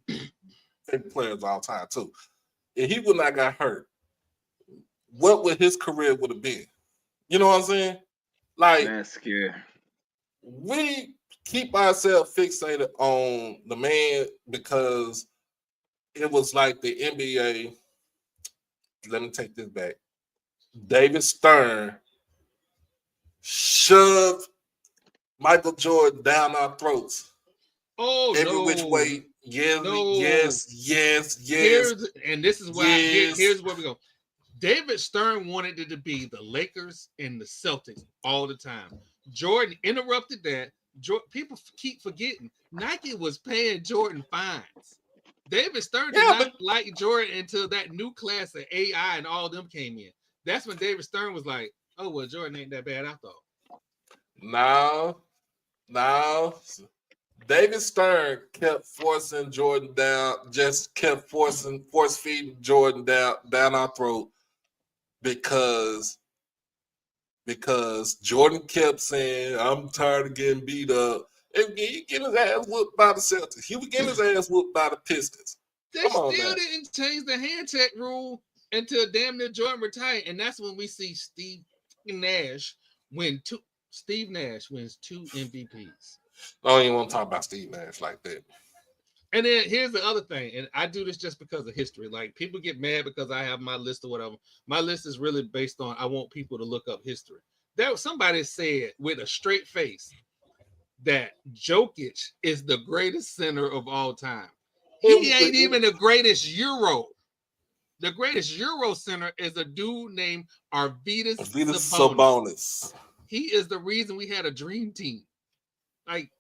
Speaker 2: favorite players of all time too. If he would not got hurt, what would his career would have been? You know what I'm saying? Like,
Speaker 3: that's scary.
Speaker 2: We keep ourselves fixated on the man because it was like the NBA. Let me take this back. David Stern shoved Michael Jordan down our throats. Every which way. Yes.
Speaker 1: And this is why here's where we go. David Stern wanted it to be the Lakers and the Celtics all the time. Jordan interrupted that. People keep forgetting Nike was paying Jordan fines. David Stern did not like Jordan until that new class of AI and all them came in. That's when David Stern was like, "Oh well, Jordan ain't that bad after all."
Speaker 2: No. David Stern kept forcing Jordan down, just kept force feeding Jordan down our throat because Jordan kept saying, "I'm tired of getting beat up." And he getting his ass whooped by the Celtics. He was getting his ass whooped by the Pistons.
Speaker 1: They still didn't change the hand check rule until damn near Jordan retired, and that's when we see Steve Nash wins 2 MVPs.
Speaker 2: I don't even want to talk about Steve Nash like that.
Speaker 1: And then here's the other thing, and I do this just because of history. Like, people get mad because I have my list or whatever. My list is really based on I want people to look up history. Somebody said with a straight face that Jokic is the greatest center of all time. He ain't even the greatest Euro. The greatest Euro center is a dude named Arvydas Sabonis. He is the reason we had a dream team. Like,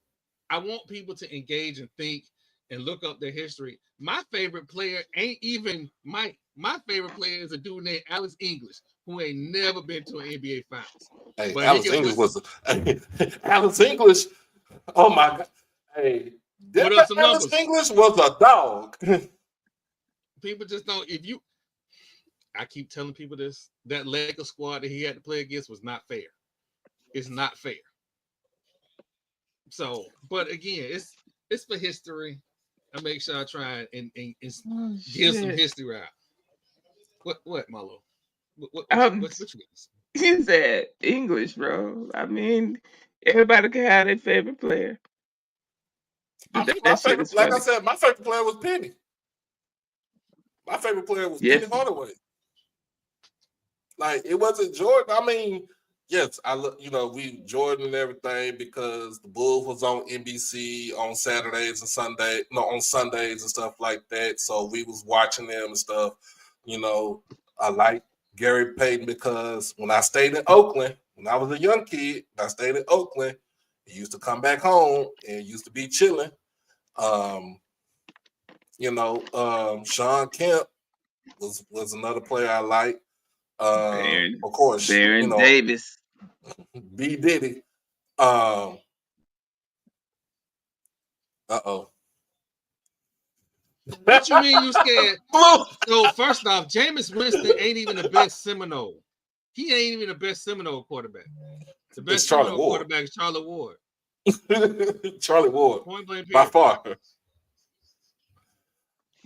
Speaker 1: I want people to engage and think and look up their history. My favorite player ain't even Mike. My favorite player is a dude named Alex English, who ain't never been to an NBA Finals.
Speaker 2: Hey, Alex English. Oh my God. Hey, Alex English was a dog.
Speaker 1: People just don't. I keep telling people this. That Lakers squad that he had to play against was not fair. It's not fair. So, but again, it's for history. I make sure I try and give some history out. What, Marlo? What you
Speaker 3: he said English, bro. I mean, everybody can have their favorite player.
Speaker 2: Like I said, my favorite player was Penny. My favorite player was Penny Hardaway. Like it wasn't Jordan. I mean, yes, I look. We Jordan and everything because the Bulls was on NBC on Saturdays and on Sundays and stuff like that. So we was watching them and stuff. I like Gary Payton because when I stayed in Oakland, when I was a young kid, I stayed in Oakland. He used to come back home and used to be chilling. Sean Kemp was another player I like. Of course,
Speaker 3: Baron Davis,
Speaker 2: B Diddy.
Speaker 1: What you mean you scared?
Speaker 2: Blue.
Speaker 1: So first off, Jameis Winston ain't even the best Seminole. He ain't even the best Seminole quarterback. The best Seminole quarterback is Charlie Ward.
Speaker 2: Charlie Ward,
Speaker 1: point blank
Speaker 2: by far.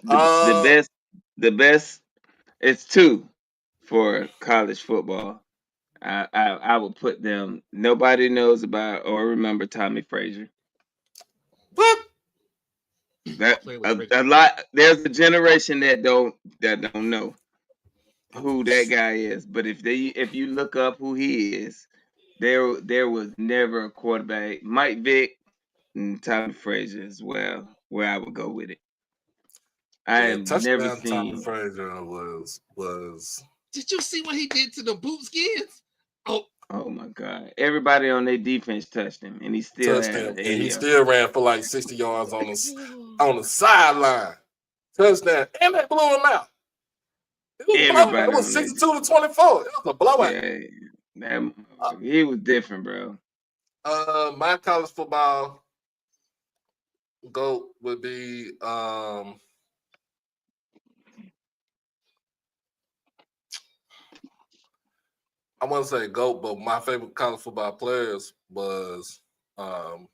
Speaker 3: The best. It's two for college football. I would put them. Nobody knows about or remember Tommy Frazier.
Speaker 2: What?
Speaker 3: That a lot. There's a generation that don't know who that guy is. But if you look up who he is, there was never a quarterback. Mike Vick and Tommy Frazier as well. Where I would go with it. I have never seen
Speaker 2: Tommy Frazier was.
Speaker 1: Did you see what he did to the bootskins?
Speaker 3: Oh my God! Everybody on their defense touched him, and he still
Speaker 2: touched him, and he still ran for like 60 yards on the sideline. Touchdown, and they blew him out. It was 62-24. It was a blowout.
Speaker 3: Yeah, he was different, bro.
Speaker 2: My college football GOAT would be I want to say GOAT, but my favorite college football players was I'm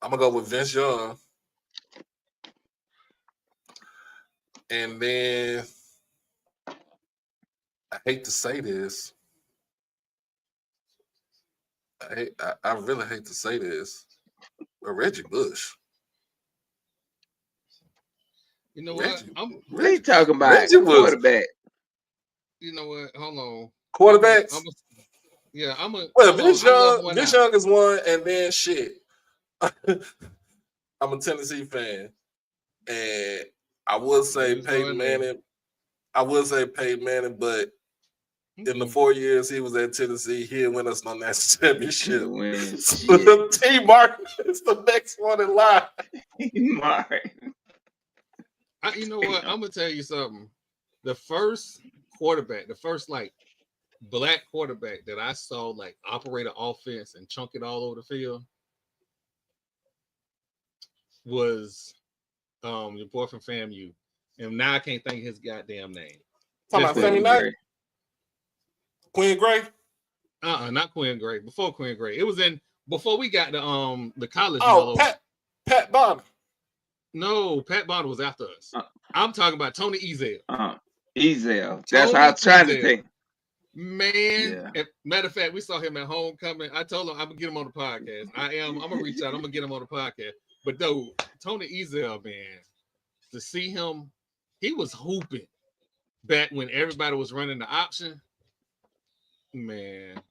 Speaker 2: gonna go with Vince Young, and then I hate to say this. I really hate to say this, but Reggie Bush.
Speaker 1: You know what?
Speaker 3: What are you talking about? Reggie quarterback.
Speaker 1: You know what? Hold on.
Speaker 2: Quarterbacks.
Speaker 1: Vince
Speaker 2: Young is one, and then shit. I'm a Tennessee fan, and I would say Peyton Manning. But in the 4 years he was at Tennessee, he didn't win us no national championship. So T. Martin is the next one in line.
Speaker 1: You know what? I'm gonna tell you something. The first quarterback, black quarterback that I saw operate an offense and chunk it all over the field was your boy from FAMU. And now I can't think his goddamn name.
Speaker 2: Talking about Sammy Knight? Quinn Gray?
Speaker 1: Not Quinn Gray. Before Quinn Gray. It was before we got the college.
Speaker 2: Oh, Pat Bonner.
Speaker 1: No, Pat Bonner was after us. I'm talking about Tony Ezel.
Speaker 3: Ezel. That's how I was trying to think.
Speaker 1: Man, matter of fact, we saw him at homecoming. I told him I'm gonna get him on the podcast. I'm gonna reach out. I'm gonna get him on the podcast. But though Tony Ezel, man, to see him, he was hooping back when everybody was running the option. Man,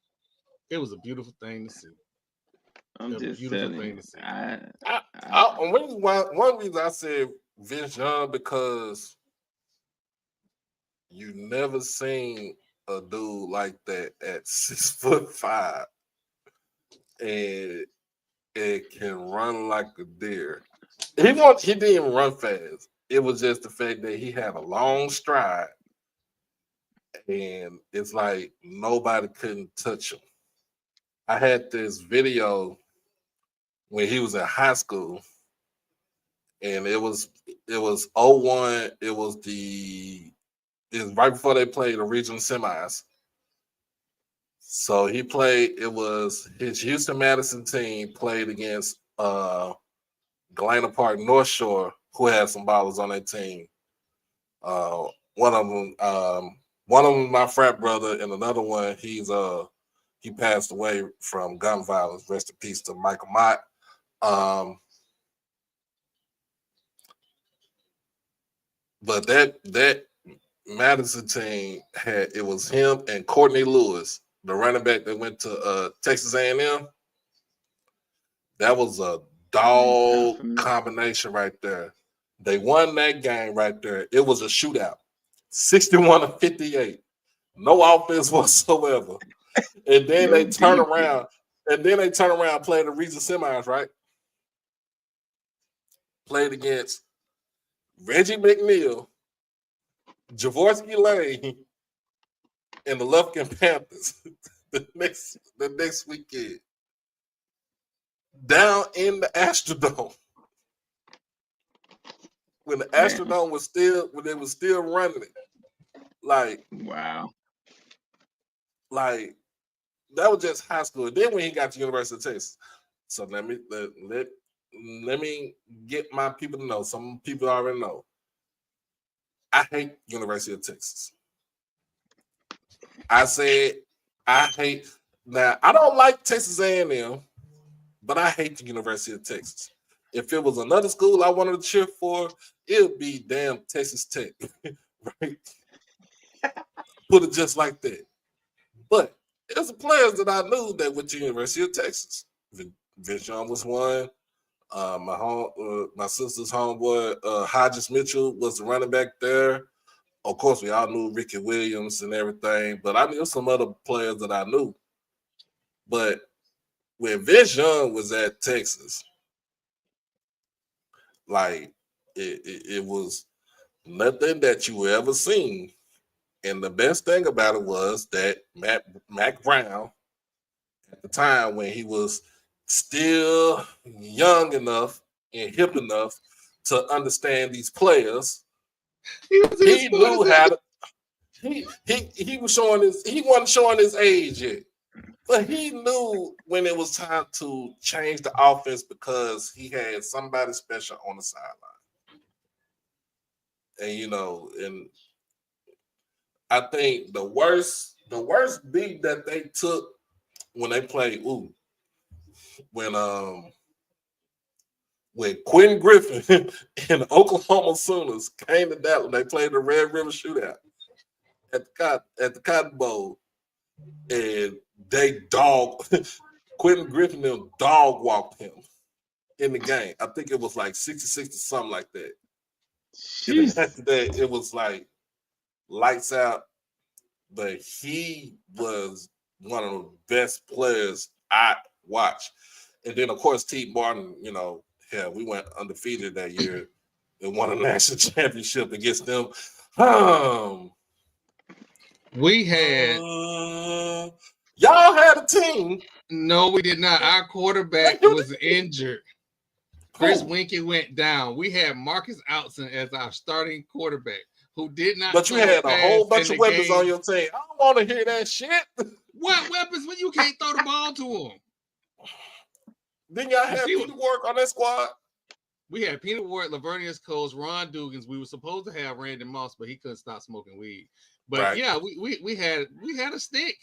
Speaker 1: it was a beautiful thing to see.
Speaker 3: I'm just telling you.
Speaker 2: One reason I said Vince Young because you never seen a dude like that at 6'5" and it can run like a deer. He didn't even run fast. It was just the fact that he had a long stride, and it's like nobody couldn't touch him. I had this video when he was in high school, and it was 01. It was right before they played the regional semis. So he played. It was his Houston Madison team played against Galena Park North Shore, who had some ballers on their team. One of them, my frat brother, and another one, he passed away from gun violence. Rest in peace to Michael Mott. But that Madison team it was him and Courtney Lewis, the running back that went to Texas A&M. That was a dog combination right there. They won that game right there. It was a shootout, 61-58. No offense whatsoever. And then they turn around. And then they turn around and play the region semis, right? Played against Reggie McNeil, Javorsky Lane, and the Lufkin Panthers the next weekend. Down in the Astrodome. When the Astrodome was still, when they was still running it. Like,
Speaker 3: wow.
Speaker 2: Like, that was just high school. Then when he got to University of Texas. So let me get my people to know. Some people already know. I hate University of Texas. I said I hate. Now I don't like Texas A&M, but I hate the University of Texas. If it was another school I wanted to cheer for, it would be damn Texas Tech, right? Put it just like that. But there's some players that I knew that went to University of Texas. Vince Young was one. My sister's homeboy, Hodges Mitchell, was the running back there. Of course, we all knew Ricky Williams and everything, but I knew some other players that I knew. But when Vince Young was at Texas, like it was nothing that you ever seen. And the best thing about it was that Mac Brown, at the time when he was still young enough and hip enough to understand these players, he knew how to. He was showing he wasn't showing his age yet, but he knew when it was time to change the offense because he had somebody special on the sideline. And and I think the worst beat that they took when they played when Quentin Griffin and the Oklahoma Sooners came to Dallas, they played the Red River Shootout at the Cotton Bowl, and they Quentin Griffin and dog walked him in the game. I think it was like 66 or something like that. And after that, it was like lights out. But he was one of the best players I watched. And then, of course, T. Martin, we went undefeated that year and won a national championship against them.
Speaker 1: We had
Speaker 2: y'all had a team.
Speaker 1: No, we did not. Our quarterback was injured. Chris Winkie went down. We had Marcus Outson as our starting quarterback, who did not.
Speaker 2: But you had a whole bunch of weapons on your team. I don't want to hear that shit.
Speaker 1: What weapons when you can't throw the ball to them?
Speaker 2: Didn't y'all have Peter Ward on that squad?
Speaker 1: We had Peter Ward, Lavernius Coles, Ron Dugans. We were supposed to have Randy Moss, but he couldn't stop smoking weed. But right. Yeah, we had a stick.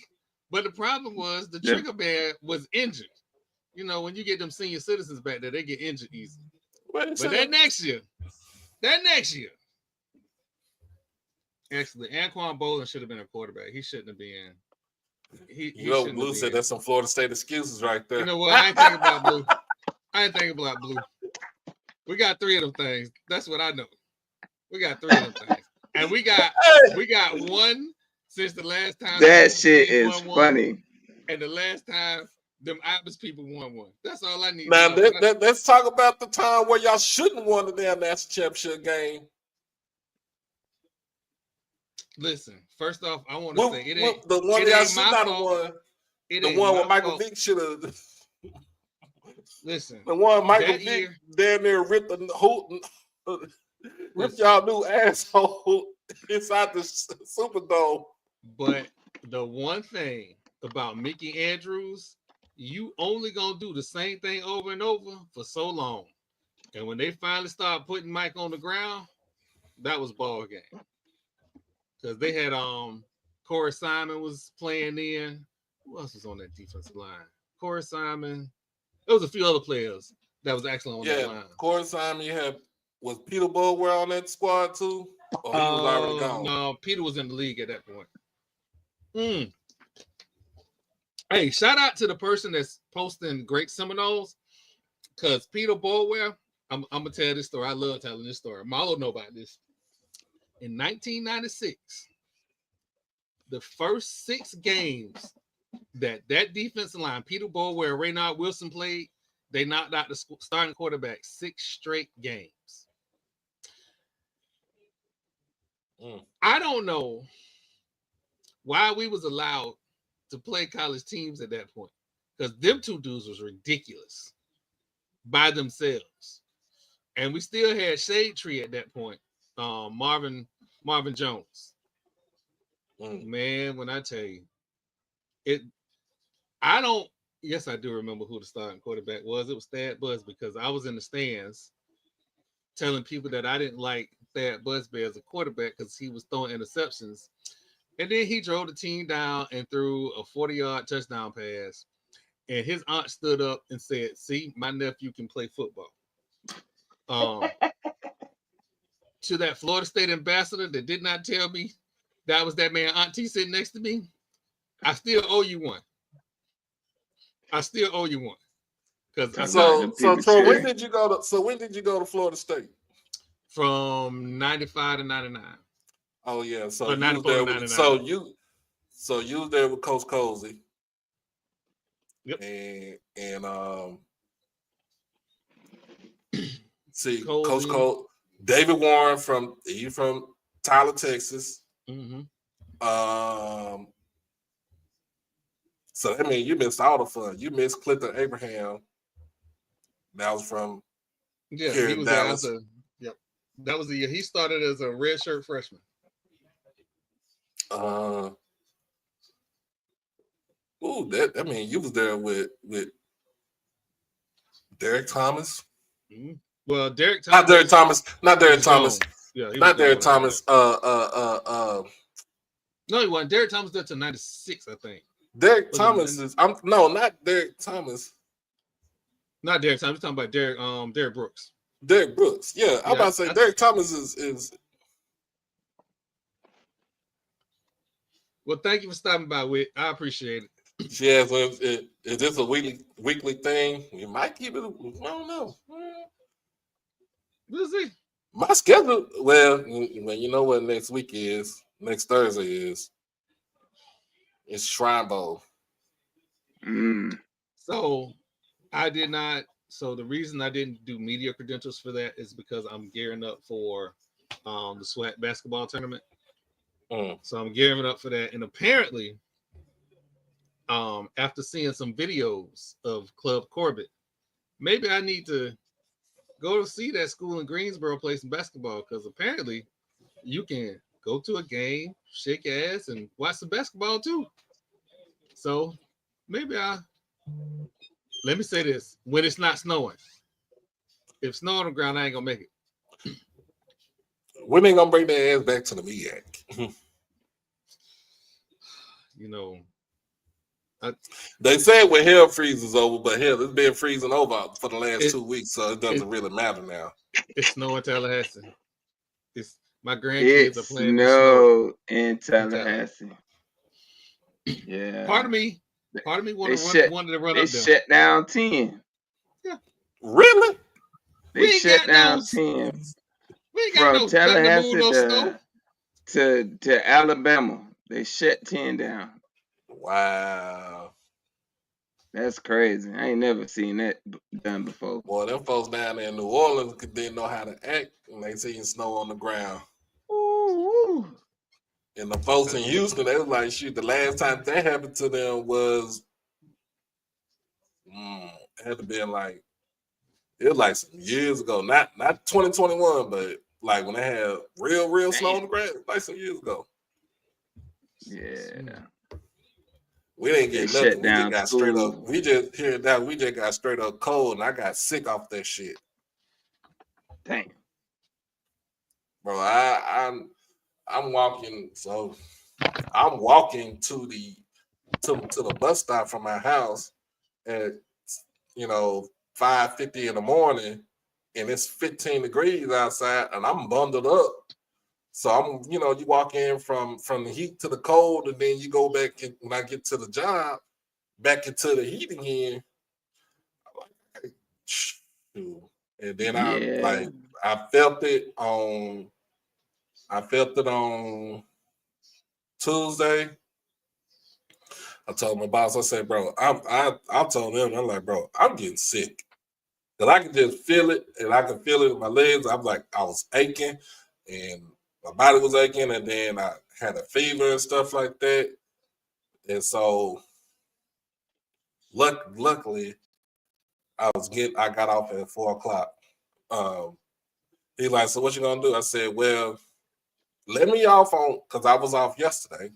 Speaker 1: But the problem was the trigger man was injured. When you get them senior citizens back there, they get injured easy. But that next year, actually, Anquan Bolden should have been a quarterback. He shouldn't have been.
Speaker 2: Blue said that's some Florida State excuses right there.
Speaker 1: You know what? I ain't thinking about Blue. We got 3 of them things. That's what I know. We got 3 of them things. And we got one since the last time.
Speaker 3: That shit is funny.
Speaker 1: And the last time them Ibis people won one. That's all I need.
Speaker 2: Now let's talk about the time where y'all shouldn't won the damn national championship game.
Speaker 1: Listen, first off, I want to say it ain't
Speaker 2: the one y'all should not have won. The one where Michael Vick should have.
Speaker 1: Listen,
Speaker 2: the one Michael Vick down there ripped y'all new asshole inside the Superdome.
Speaker 1: But the one thing about Mickey Andrews, you only gonna do the same thing over and over for so long. And when they finally started putting Mike on the ground, that was ball game. Because they had Corey Simon was playing in. Who else was on that defensive line? Corey Simon. There was a few other players that was actually on that line.
Speaker 2: Corey Simon, was Peter Bulwer on that squad too? Or he was already gone.
Speaker 1: No, Peter was in the league at that point. Hey, shout out to the person that's posting great Seminoles, because Peter Boulware, I'm gonna tell this story. I love telling this story. Marlo know about this. In 1996, the first 6 games that defensive line, Peter Boulware, Raynard Wilson played, they knocked out the starting quarterback 6 straight games. I don't know why we was allowed to play college teams at that point, because them 2 dudes was ridiculous by themselves, and we still had Shade Tree at that point. Marvin Jones. Man, when I tell you it, I don't. Yes, I do remember who the starting quarterback was. It was Thad Busby, because I was in the stands telling people that I didn't like Thad Busby as a quarterback because he was throwing interceptions. And then he drove the team down and threw a 40-yard touchdown pass. And his aunt stood up and said, "See, my nephew can play football." To that Florida State ambassador that did not tell me that was that man auntie sitting next to me, I still owe you one. Because
Speaker 2: so when did you go to Florida State?
Speaker 1: From 95 to 99.
Speaker 2: Oh yeah, so
Speaker 1: or
Speaker 2: you
Speaker 1: 94
Speaker 2: was there
Speaker 1: to
Speaker 2: with,
Speaker 1: 99.
Speaker 2: so you was there with Coach Cozy.
Speaker 1: Yep.
Speaker 2: And see,
Speaker 1: Cozy.
Speaker 2: Coach Cole, David Warren from Tyler, Texas.
Speaker 1: Mm-hmm.
Speaker 2: So that means you missed all the fun. You missed Clinton Abraham. That was from here
Speaker 1: he
Speaker 2: in
Speaker 1: was
Speaker 2: Dallas.
Speaker 1: Yep. That was the year he started as a redshirt freshman.
Speaker 2: That mean you was there with Derek Thomas.
Speaker 1: Mm-hmm. Well, Derek Thomas.
Speaker 2: Not Derek Thomas. Not Derek Thomas.
Speaker 1: Yeah,
Speaker 2: not Derek Thomas.
Speaker 1: No, he wasn't. Derek Thomas did to 96, I think.
Speaker 2: Derek Thomas is. Not Derek Thomas.
Speaker 1: Not Derek Thomas. I'm talking about Derek Brooks.
Speaker 2: Derek Brooks. Yeah, I'm about to say Derek Thomas is.
Speaker 1: Well, thank you for stopping by, Whit. I appreciate it.
Speaker 2: Yeah, so is this a weekly thing? We might keep it. I don't know.
Speaker 1: We'll see.
Speaker 2: My schedule. Well, you know what next week is. Next Thursday is. It's Shrine Bowl.
Speaker 1: So I did not. So the reason I didn't do media credentials for that is because I'm gearing up for the SWAC basketball tournament. So I'm gearing up for that, and apparently, after seeing some videos of Club Corbett, maybe I need to go to see that school in Greensboro play some basketball, because apparently you can go to a game, shake your ass, and watch some basketball too. So maybe let me say this: when it's not snowing, if snow on the ground, I ain't gonna make it.
Speaker 2: Women ain't gonna bring their ass back to the MEAC.
Speaker 1: You know,
Speaker 2: they said when hell freezes over, but hell, it's been freezing over for the last 2 weeks, so it doesn't really matter now.
Speaker 1: It's snow in Tallahassee. My grandkids are playing
Speaker 3: snow in Tallahassee. Yeah.
Speaker 1: Part of me wanted to run up there.
Speaker 3: They shut down 10.
Speaker 1: Yeah.
Speaker 2: Really?
Speaker 3: They shut down 10. From Tallahassee to Alabama. They shut 10 down.
Speaker 2: Wow.
Speaker 3: That's crazy. I ain't never seen that done before.
Speaker 2: Boy, them folks down there in New Orleans didn't know how to act when they seen snow on the ground.
Speaker 3: Ooh.
Speaker 2: And the folks in Houston, they was like, shoot, the last time that happened to them was it had to be like some years ago. Not 2021, but like when they had real snow on the ground, like some years ago.
Speaker 3: Yeah.
Speaker 2: We didn't get nothing. We just got straight up. We just got straight up cold, and I got sick off that shit.
Speaker 3: Dang.
Speaker 2: Bro, I'm walking. So I'm walking to the bus stop from my house at 5:50 in the morning, and it's 15 degrees outside, and I'm bundled up. So I'm, you walk in from the heat to the cold, and then you go back when I get to the job, back into the heat again. I'm like, shoot. And then
Speaker 3: Yeah.
Speaker 2: I felt it on Tuesday. I told my boss, I said, bro, I told him, I'm like, bro, I'm getting sick. Because I can just feel it, and I can feel it in my legs. I'm like, I was aching, and my body was aching, and then I had a fever and stuff like that. And so, luckily, I got off at 4:00. He's like, so what you gonna do? I said, well, let me off on, because I was off yesterday,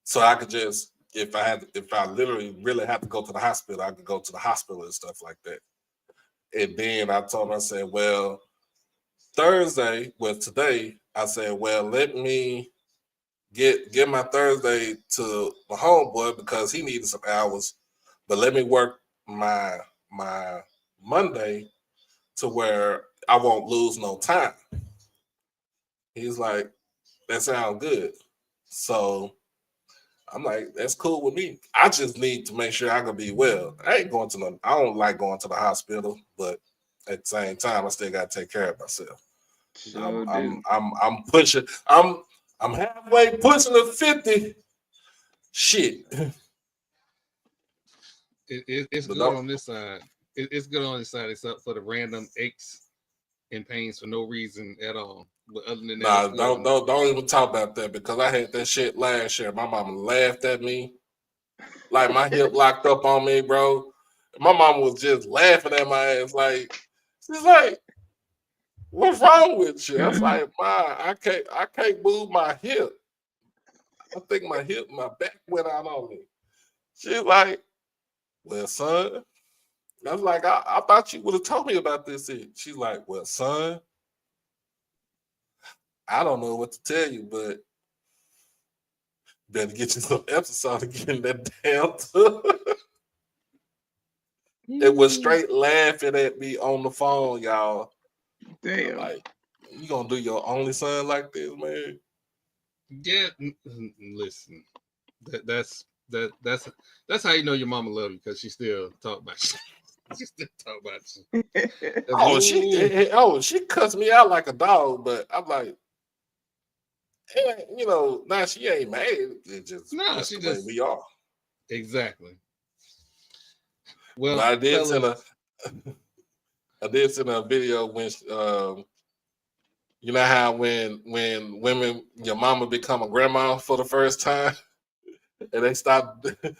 Speaker 2: so I could just, if I literally really had to go to the hospital, I could go to the hospital and stuff like that. And then I told him, I said, well, Thursday, well, today, I said, well, let me get my Thursday to my homeboy because he needed some hours, but let me work my Monday to where I won't lose no time. He's like, that sounds good. So I'm like, that's cool with me. I just need to make sure I can be well. I don't like going to the hospital, but at the same time, I still got to take care of myself.
Speaker 3: Sure do.
Speaker 2: I'm pushing. I'm halfway pushing the 50. Shit.
Speaker 1: It's
Speaker 2: But
Speaker 1: good on this side. It's good on this side, except for the random aches and pains for no reason at all. But other than that,
Speaker 2: don't even talk about that because I had that shit last year. My mama laughed at me, like my hip locked up on me, bro. My mama was just laughing at my ass, like she's like, "What's wrong with you?" I was like, "Ma, I can't move my hip. I think my back went out on me." She's like, "Well, son." I was like, I thought you would have told me about this. She's like, well, son, I don't know what to tell you, but better get you some Epsom to get in that damn tub. It was straight laughing at me on the phone, y'all.
Speaker 3: Damn.
Speaker 2: Like, you gonna do your only son like this, man?
Speaker 1: Yeah, listen, that's how you know your mama love you because she still talk about you. She still talk about you.
Speaker 2: She cussed me out like a dog, but I'm like, now she ain't mad. It's just that's
Speaker 1: she
Speaker 2: the way
Speaker 1: just
Speaker 2: we are.
Speaker 1: exactly. Well,
Speaker 2: But I did
Speaker 1: fellas,
Speaker 2: send a video when you know how when women, your mama become a grandma for the first time and they stop and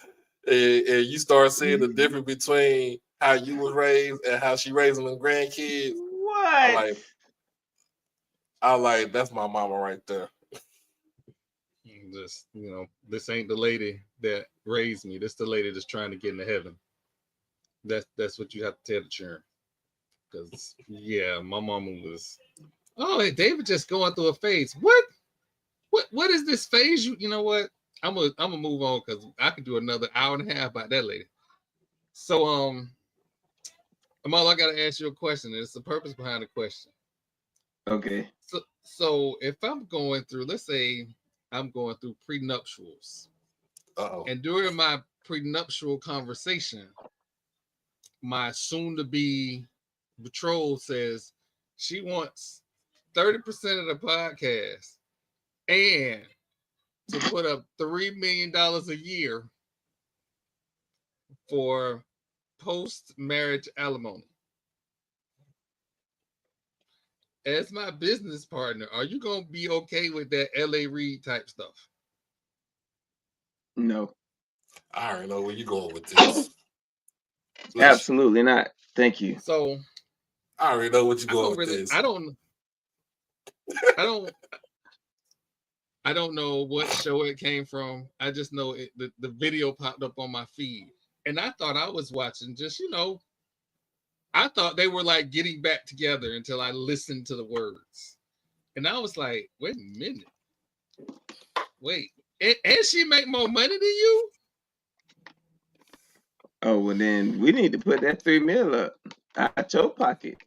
Speaker 2: you start seeing the difference between how you was raised and how she raising them grandkids.
Speaker 3: What?
Speaker 2: I like that's my mama right there.
Speaker 1: just this ain't the lady that raised me. This the lady that's trying to get into heaven. That's what you have to tell the children. Because yeah, my mama was. Oh, hey, David just going through a phase. What is this phase? You know what? I'm gonna move on because I could do another hour and a half about that lady. So Amal, I gotta ask you a question. It's the purpose behind the question.
Speaker 3: Okay.
Speaker 1: So if I'm going through, let's say I'm going through prenuptials, and during my prenuptial conversation, my soon-to-be betrothed says she wants 30% of the podcast and to put up $3 million a year for post-marriage alimony. As my business partner, are you gonna be okay with that LA Reid type stuff?
Speaker 3: No.
Speaker 2: I already know where you going with this.
Speaker 3: Absolutely not. Thank you.
Speaker 1: So
Speaker 2: I already know what you're going with this.
Speaker 1: I don't know what show it came from. I just know the video popped up on my feed. And I thought I was watching just, I thought they were like getting back together until I listened to the words. And I was like, wait a minute. Wait. And she make more money than you?
Speaker 3: Oh, well then we need to put that $3 million up out your pocket.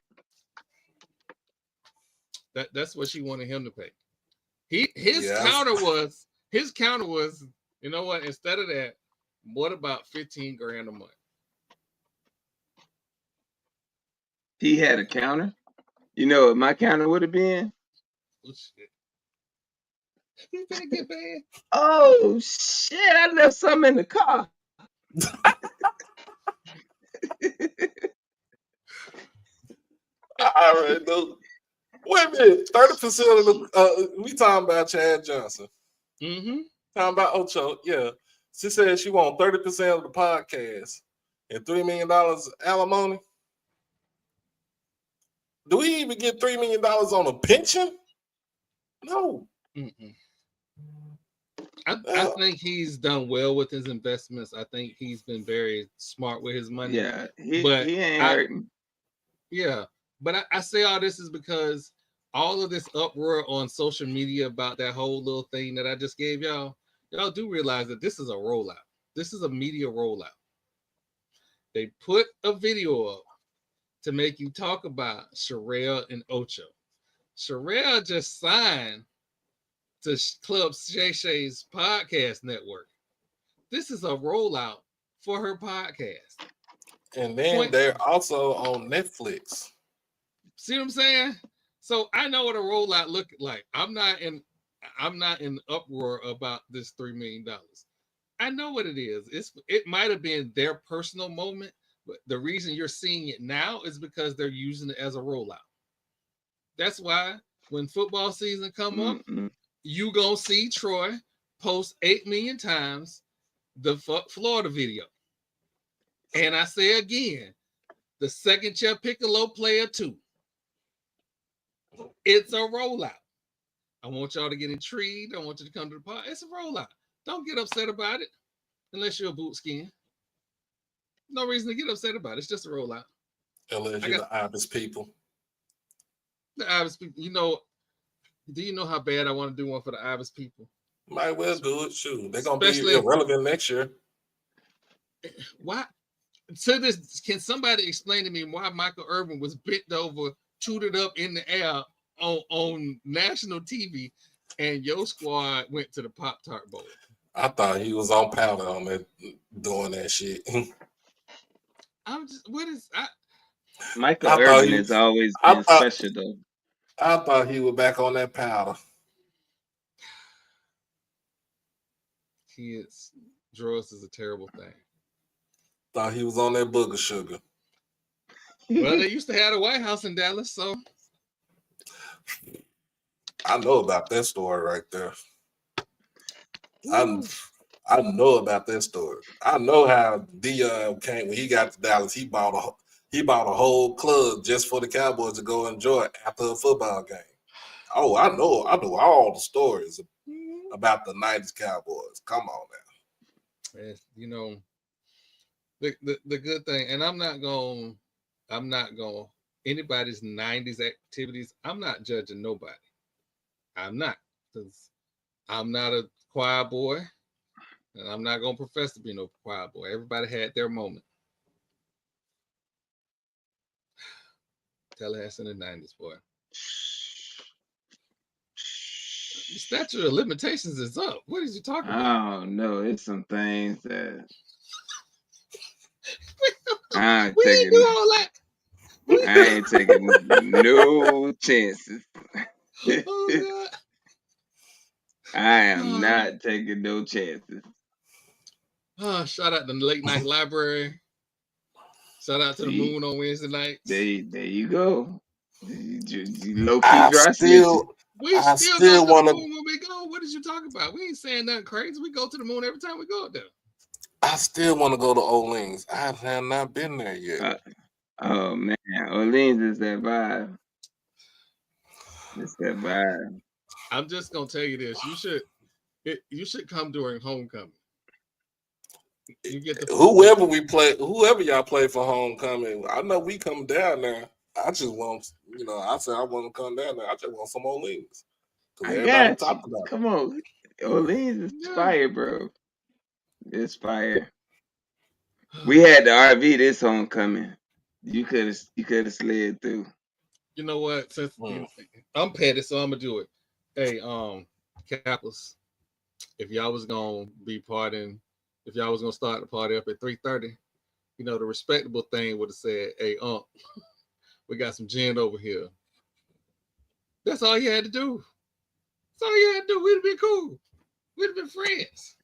Speaker 1: That's what she wanted him to pay. His
Speaker 2: Yeah,
Speaker 1: counter was, you know what? Instead of that, what about 15 grand a month?
Speaker 3: He had a counter. You know what my counter would have been?
Speaker 1: Oh, shit. You finna get bad.
Speaker 3: Oh shit! I left something in the car.
Speaker 2: I already know. Wait a minute, 30% of the we talking about Chad Johnson.
Speaker 1: Mm-hmm.
Speaker 2: Talking about Ocho, yeah. She said she want 30% of the podcast and $3 million alimony. Do we even get $3 million on a pension? No.
Speaker 1: Mm-mm. I think he's done well with his investments. I think he's been very smart with his money.
Speaker 3: Yeah, he
Speaker 1: But
Speaker 3: ain't hurting.
Speaker 1: Yeah, but I say all this is because all of this uproar on social media about that whole little thing that I just gave y'all do realize that this is a rollout. This is a media rollout. They put a video up to make you talk about Sherelle and Ocho. Sherelle just signed to Club Shay Shay's podcast network. This is a rollout for her podcast.
Speaker 2: And then they're also on Netflix.
Speaker 1: See what I'm saying? So I know what a rollout look like. I'm not in uproar about this $3 million. I know what it is. It might have been their personal moment, but the reason you're seeing it now is because they're using it as a rollout. That's why when football season come up, you gonna see Troy post 8 million times the Florida video. And I say again, the second chair Piccolo player 2. It's a rollout. I want y'all to get intrigued. I want you to come to the pod. It's a rollout. Don't get upset about it unless you're a boot skin. No reason to get upset about it. It's just a rollout.
Speaker 2: Unless you're the Ibis people.
Speaker 1: The Ibis people, do you know how bad I want to do one for the Ibis people?
Speaker 2: Might well do it. Shoot, they're gonna be irrelevant next year.
Speaker 1: Why? To this, can somebody explain to me why Michael Irvin was bent over, tooted up in the air on national TV, and your squad went to the Pop-Tart Bowl?
Speaker 2: I thought he was on powder on that, doing that shit.
Speaker 3: Michael Irvin has always been special though.
Speaker 2: I thought he was back on that powder.
Speaker 1: Kids, drugs is a terrible thing.
Speaker 2: Thought he was on that booger sugar.
Speaker 1: Well, they used to have a White House in Dallas, so
Speaker 2: I know about that story right there. I know about that story. I know how Dion came when he got to Dallas. He bought a whole club just for the Cowboys to go enjoy after a football game. Oh, I know all the stories about the 90s Cowboys. Come on now.
Speaker 1: Yes, the good thing, and I'm not going anybody's 90s activities. I'm not judging nobody. I'm not, because I'm not a choir boy, and I'm not gonna profess to be no choir boy. Everybody had their moment. Tallahassee in the 90s, boy. The statute of limitations is up. What is you talking about?
Speaker 3: Oh no, it's some things that I
Speaker 1: we ain't do all that.
Speaker 3: I ain't taking no chances.
Speaker 1: Oh, God.
Speaker 3: I am not taking no chances.
Speaker 1: Shout out to the late night library. Shout out to the moon on Wednesday nights.
Speaker 3: There you go. You low key dry
Speaker 1: We still go to the moon when we go. What did you talk about? We ain't saying nothing crazy. We go to the moon every time we go up there.
Speaker 2: I still want to go to Orleans. I have not been there yet.
Speaker 3: Oh man, Orleans is that vibe. It's that vibe.
Speaker 1: I'm just gonna tell you this: you should come during homecoming. You get
Speaker 2: whoever y'all play for homecoming. I know we come down there. I just want, I said I want to come down there. I just want some Orleans.
Speaker 3: I got you. Come on, Orleans is fire, bro. It's fire. We had the RV this homecoming. You could have slid through.
Speaker 1: You know what? Since I'm petty, so I'm gonna do it. Hey, Kappas, if y'all was gonna be partying, if y'all was gonna start the party up at 3:30, you know the respectable thing would have said, "Hey, we got some gin over here." That's all you had to do. That's all you had to do. We'd have been cool. We'd have been friends.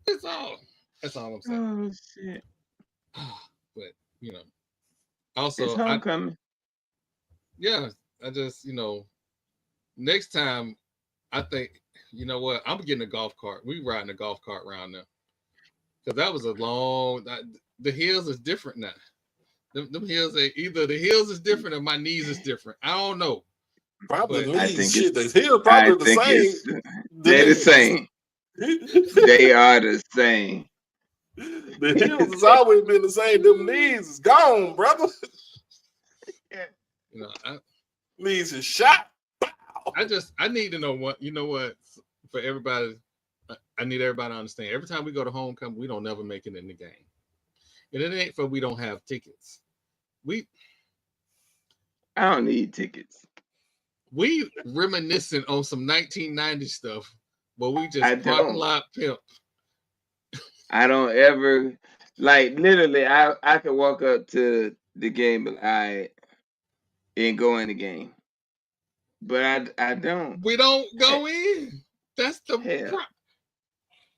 Speaker 1: That's all. That's all I'm saying.
Speaker 3: Oh shit!
Speaker 1: But you know,
Speaker 3: It's
Speaker 1: also
Speaker 3: homecoming.
Speaker 1: yeah, I just next time I think I'm getting a golf cart. We riding a golf cart around there because that was a long. The hills is different now. Them hills are either the hills is different or my knees is different. I don't know,
Speaker 2: Probably
Speaker 1: but
Speaker 3: I
Speaker 2: knees.
Speaker 3: think it's.
Speaker 2: Shit, the hill
Speaker 3: I
Speaker 2: probably the
Speaker 3: think
Speaker 2: same.
Speaker 3: it's.
Speaker 2: The
Speaker 3: They're the
Speaker 2: knees.
Speaker 3: same. They are the same.
Speaker 2: The heels has always been the same. Them knees is gone, brother.
Speaker 1: I,
Speaker 2: Knees is shot.
Speaker 1: I need to know what for everybody. I need everybody to understand. Every time we go to homecoming, we don't never make it in the game, and it ain't for we don't have tickets.
Speaker 3: I don't need tickets.
Speaker 1: We reminiscing on some 1990 stuff, but we
Speaker 3: I
Speaker 1: just parking
Speaker 3: don't.
Speaker 1: lot pimp.
Speaker 3: I don't ever like literally. I could walk up to the game, but I and go in the game, but I don't.
Speaker 1: We don't
Speaker 3: He-
Speaker 1: go in. That's the
Speaker 3: Hell,
Speaker 1: pro-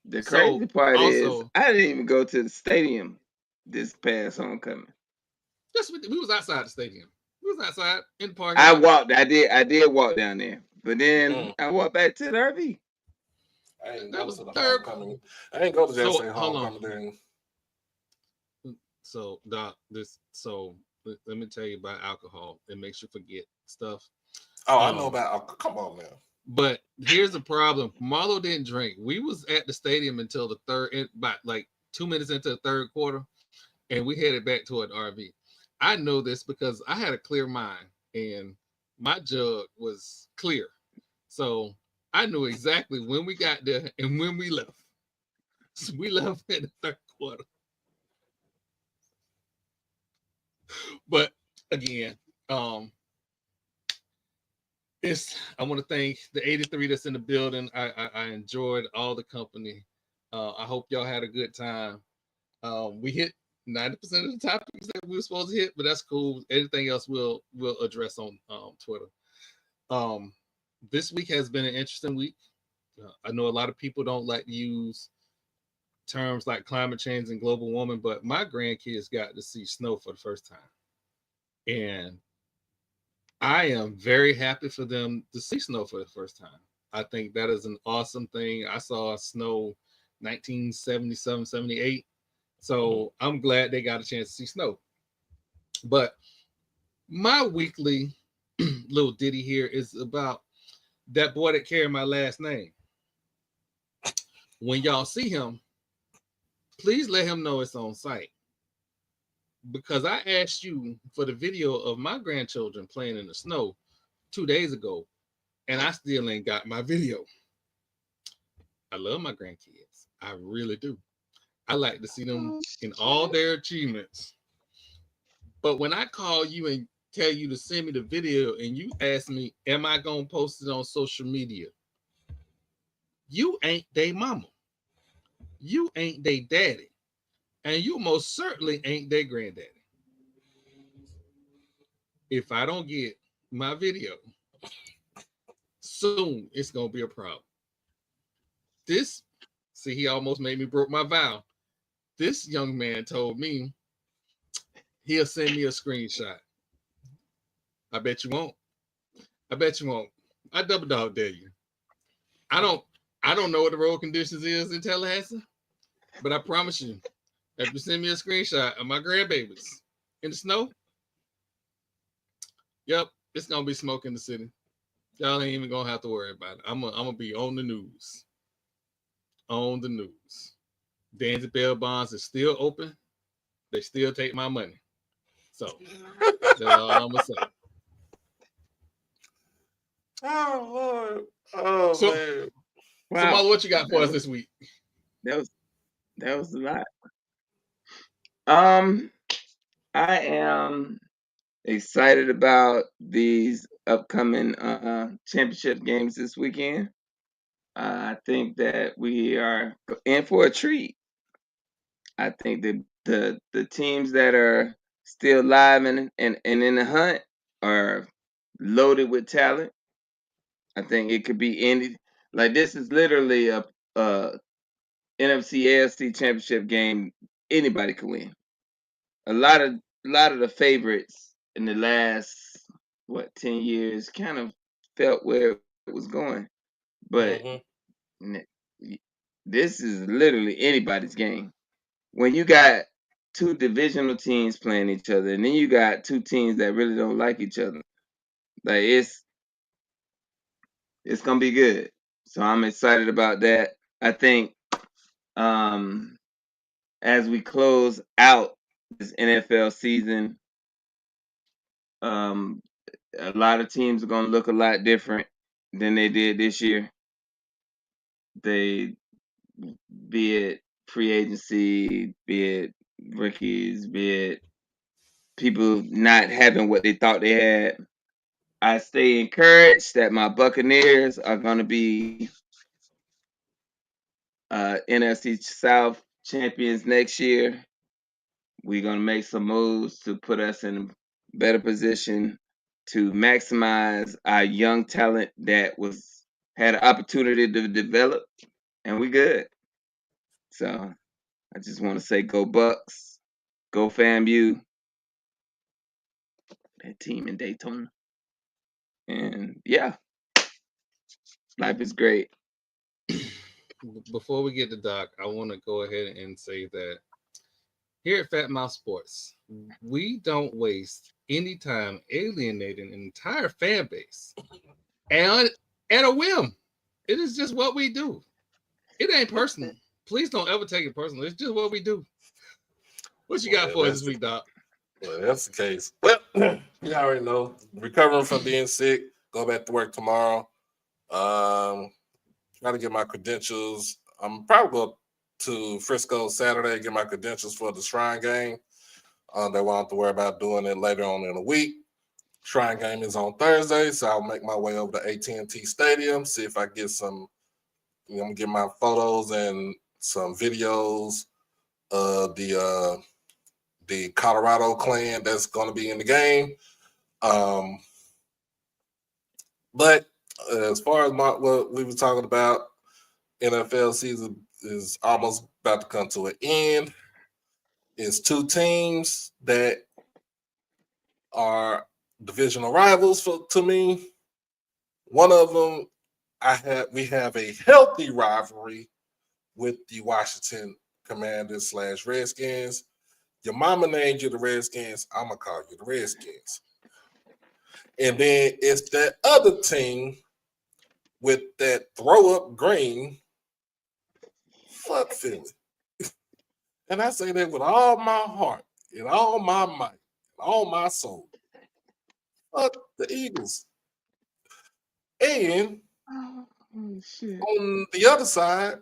Speaker 3: the
Speaker 1: so
Speaker 3: crazy part is
Speaker 1: also
Speaker 3: I didn't even go to the stadium this past homecoming.
Speaker 1: that's what we was outside the stadium. We was outside in the parking
Speaker 3: I
Speaker 1: lot.
Speaker 3: walked. I did walk down there, but then
Speaker 2: Mm.
Speaker 3: I walked back to the RV.
Speaker 2: I ain't
Speaker 1: That
Speaker 2: go
Speaker 1: was
Speaker 2: to the
Speaker 1: third.
Speaker 2: homecoming. I ain't go to Jackson
Speaker 1: So
Speaker 2: State
Speaker 1: hold on.
Speaker 2: homecoming thing.
Speaker 1: So Doc, let me tell you about alcohol. It makes you forget stuff.
Speaker 2: Oh, I know about. Come on, man.
Speaker 1: But here's the problem. Marlo didn't drink. We was at the stadium until the about like 2 minutes into the third quarter, and we headed back toward the RV. I know this because I had a clear mind and my jug was clear. So I knew exactly when we got there and when we left. So we left in the third quarter. But again, I want to thank the 83 that's in the building. I enjoyed all the company. I hope y'all had a good time. We hit 90% of the topics that we were supposed to hit, but that's cool. Anything else we'll address on Twitter. This week has been an interesting week. I know a lot of people don't like to use terms like climate change and global warming, but my grandkids got to see snow for the first time. And I am very happy for them to see snow for the first time. I think that is an awesome thing. I saw snow 1977, 78. So I'm glad they got a chance to see snow. But my weekly little ditty here is about that boy that carried my last name. When y'all see him, please let him know it's on site. Because I asked you for the video of my grandchildren playing in the snow 2 days ago, and I still ain't got my video. I love my grandkids. I really do. I like to see them in all their achievements. But when I call you and tell you to send me the video and you ask me, am I going to post it on social media? You ain't they mama. You ain't they daddy. And you most certainly ain't their granddaddy. If I don't get my video soon, it's going to be a problem. He almost made me broke my vow. This young man told me he'll send me a screenshot. I bet you won't. I bet you won't. I double dog dare you. I don't know what the road conditions is in Tallahassee, but I promise you, if you send me a screenshot of my grandbabies in the snow, yep, it's gonna be smoke in the city. Y'all ain't even gonna have to worry about it. I'm gonna be on the news. On the news. Danzy Bell bonds is still open. They still take my money. So that's all I'm gonna say.
Speaker 2: Oh Lord. Oh
Speaker 1: So,
Speaker 2: man.
Speaker 1: so
Speaker 3: Wow,
Speaker 1: Marla, what you got for us this week?
Speaker 3: that was that was a lot. Um, I am Excited about these upcoming championship games this weekend. I think that we are in for a treat. I think that the teams that are still live and in the hunt are loaded with talent. I think it could be any, like, this is literally a NFC AFC championship game anybody could win. A lot of the favorites in the last 10 years kind of felt where it was going, but this is literally anybody's game. When you got two divisional teams playing each other, and then you got two teams that really don't like each other, like it's gonna be good. So I'm excited about that. I think as we close out this NFL season, a lot of teams are gonna look a lot different than they did this year. They, be it free agency, be it rookies, be it people not having what they thought they had. I stay encouraged that my Buccaneers are going to be NFC South champions next year. We're going to make some moves to put us in a better position to maximize our young talent that had an opportunity to develop, and we good. So I just want to say, go Bucks, go FAMU, that team in Daytona, and yeah, life is great.
Speaker 1: Before we get to Doc, I want to go ahead and say that here at Fat Mouth Sports, we don't waste any time alienating an entire fan base and at a whim. It is just what we do. It ain't personal. Please don't ever take it personal. It's just what we do. What you got for us this week, Doc?
Speaker 2: Well, that's the case. Well, you already know. Recovering from being sick. Go back to work tomorrow. Try to get my credentials. I'm probably going to Frisco Saturday, get my credentials for the Shrine game. They won't have to worry about doing it later on in the week. Shrine game is on Thursday, so I'll make my way over to AT&T Stadium, see if I get some, get my photos and some videos of the Colorado clan that's going to be in the game. But as far as what we were talking about, NFL season is almost about to come to an end. It's two teams that are divisional rivals to me. One of them, we have a healthy rivalry with the Washington Commanders / Redskins. Your mama named you the Redskins. I'm gonna call you the Redskins. And then it's that other team with that throw up green. Fuck Philly. And I say that with all my heart and all my might and all my soul. Fuck the Eagles. And
Speaker 3: Oh, shit.
Speaker 2: on the other side,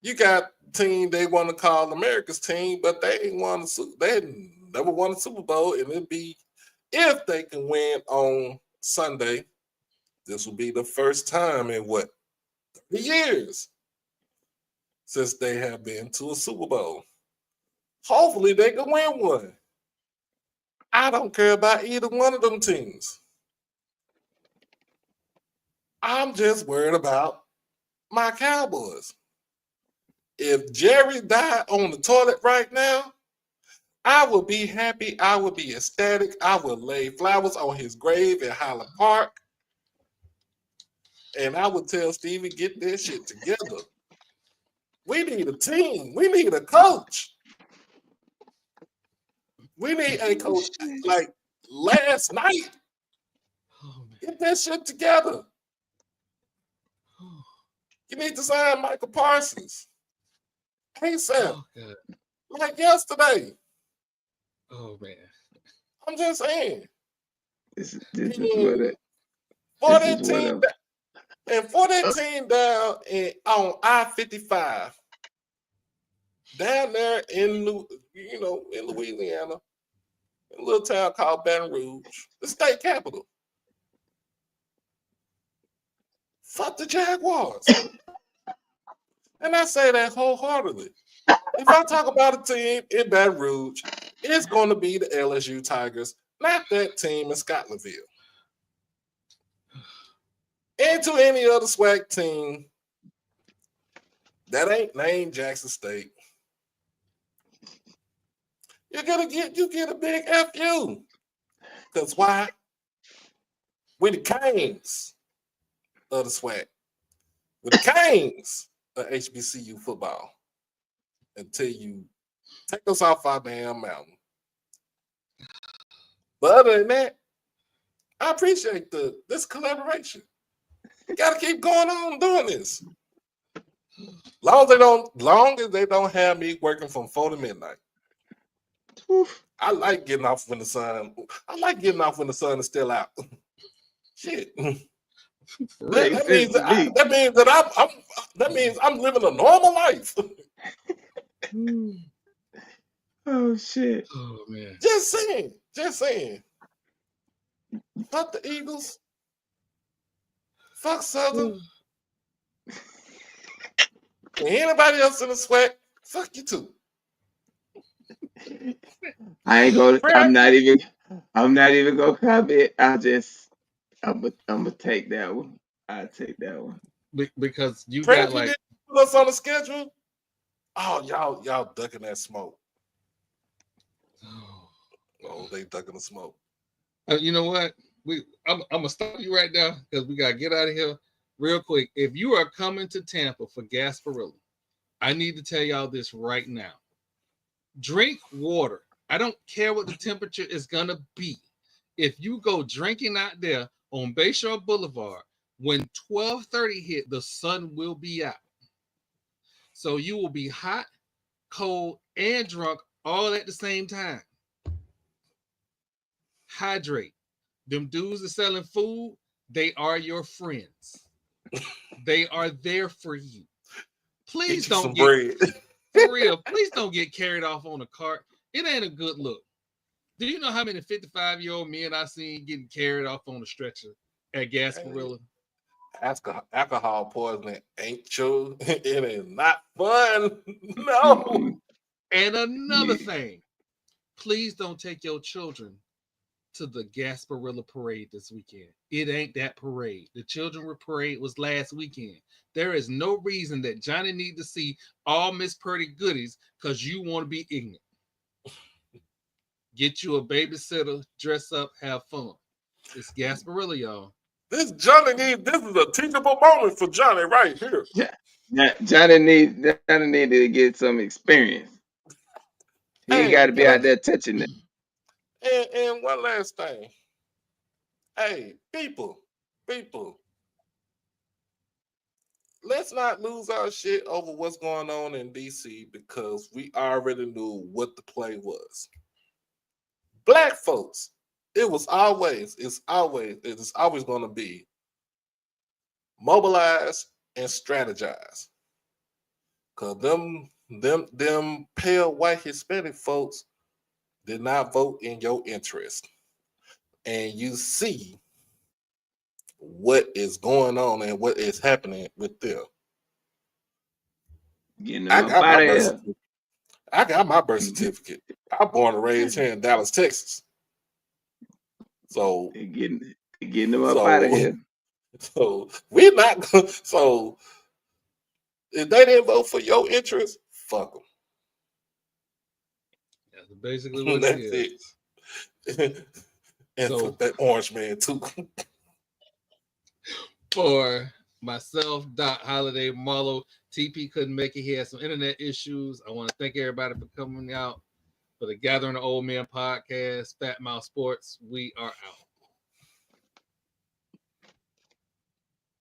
Speaker 2: you got team they want to call America's team, but they never won a Super Bowl, and it'd be if they can win on Sunday. This will be the first time in 30 years since they have been to a Super Bowl. Hopefully they can win one. I don't care about either one of them teams. I'm just worried about my Cowboys. If Jerry died on the toilet right now, I would be happy. I would be ecstatic. I would lay flowers on his grave in Highland Park. And I would tell Stevie, get this shit together. We need a team. We need a coach. We need a coach like last night. Get that shit together. You need to sign Michael Parsons. Hey, Sam. Like yesterday.
Speaker 1: Oh, man.
Speaker 2: I'm just saying.
Speaker 3: This is what it.
Speaker 2: For that team, and for that team down on I-55, down there in Louisiana, in a little town called Baton Rouge, the state capital. Fuck the Jaguars. And I say that wholeheartedly. If I talk about a team in Baton Rouge, it's going to be the LSU Tigers, not that team in Scotlandville. And to any other SWAC team that ain't named Jackson State, you get a big FU. Because why? We're the kings of the SWAC. We're the kings of HBCU football. Until you take us off our damn mountain. But other than that, I appreciate this collaboration. You gotta keep going on doing this. Long as they don't have me working from 4 to midnight.
Speaker 3: Oof.
Speaker 2: I like getting off when the sun is still out. Shit. That means I'm living a normal life.
Speaker 3: Oh shit.
Speaker 1: Oh man.
Speaker 2: Just saying. Fuck the Eagles. Fuck Southern. And anybody else in the SWAC, fuck you too.
Speaker 3: I'm not even gonna comment. I'm gonna take that one. I'll take that one.
Speaker 1: Because you
Speaker 2: Fred,
Speaker 1: got like
Speaker 2: didn't put us on the schedule. Oh, y'all ducking that smoke. Oh, they ducking the smoke.
Speaker 1: You know what? I'm gonna stop you right now because we gotta get out of here real quick. If you are coming to Tampa for Gasparilla, I need to tell y'all this right now. Drink water. I don't care what the temperature is gonna be. If you go drinking out there on Bayshore Boulevard, when 12:30 hit, the sun will be out. So you will be hot, cold, and drunk all at the same time. Hydrate. Them dudes are selling food. They are your friends. They are there for you. Please don't get for real. Please don't get carried off on a cart. It ain't a good look. Do you know how many 55-year-old men I seen getting carried off on a stretcher at Gasparilla?
Speaker 2: Alcohol poisoning ain't true. It is not fun. No.
Speaker 1: And another thing, please don't take your children to the Gasparilla parade this weekend. It ain't that parade. The children parade was last weekend. There is no reason that Johnny need to see all Miss Purdy goodies because you want to be ignorant. Get you a babysitter, dress up, have fun. It's Gasparilla, y'all.
Speaker 2: This is a teachable moment for Johnny right here.
Speaker 3: Johnny need to get some experience. He ain't got to be out there touching it.
Speaker 2: And one last thing. Hey, people, let's not lose our shit over what's going on in DC because we already knew what the play was. Black folks, it's always going to be mobilize and strategize. Cause them pale white Hispanic folks did not vote in your interest. And you see what is going on and what is happening with them. I got my birth certificate. I'm born and raised here in Dallas, Texas. So
Speaker 3: getting them up out of here.
Speaker 2: So we're not. So if they didn't vote for your interest, fuck them.
Speaker 1: That's basically what it is.
Speaker 2: And so, that orange man too.
Speaker 1: For myself, Doc Holiday, Marlo, TP couldn't make it. He had some internet issues. I want to thank everybody for coming out for the Gathering of Old Men podcast. Fat Mouth Sports. We are out.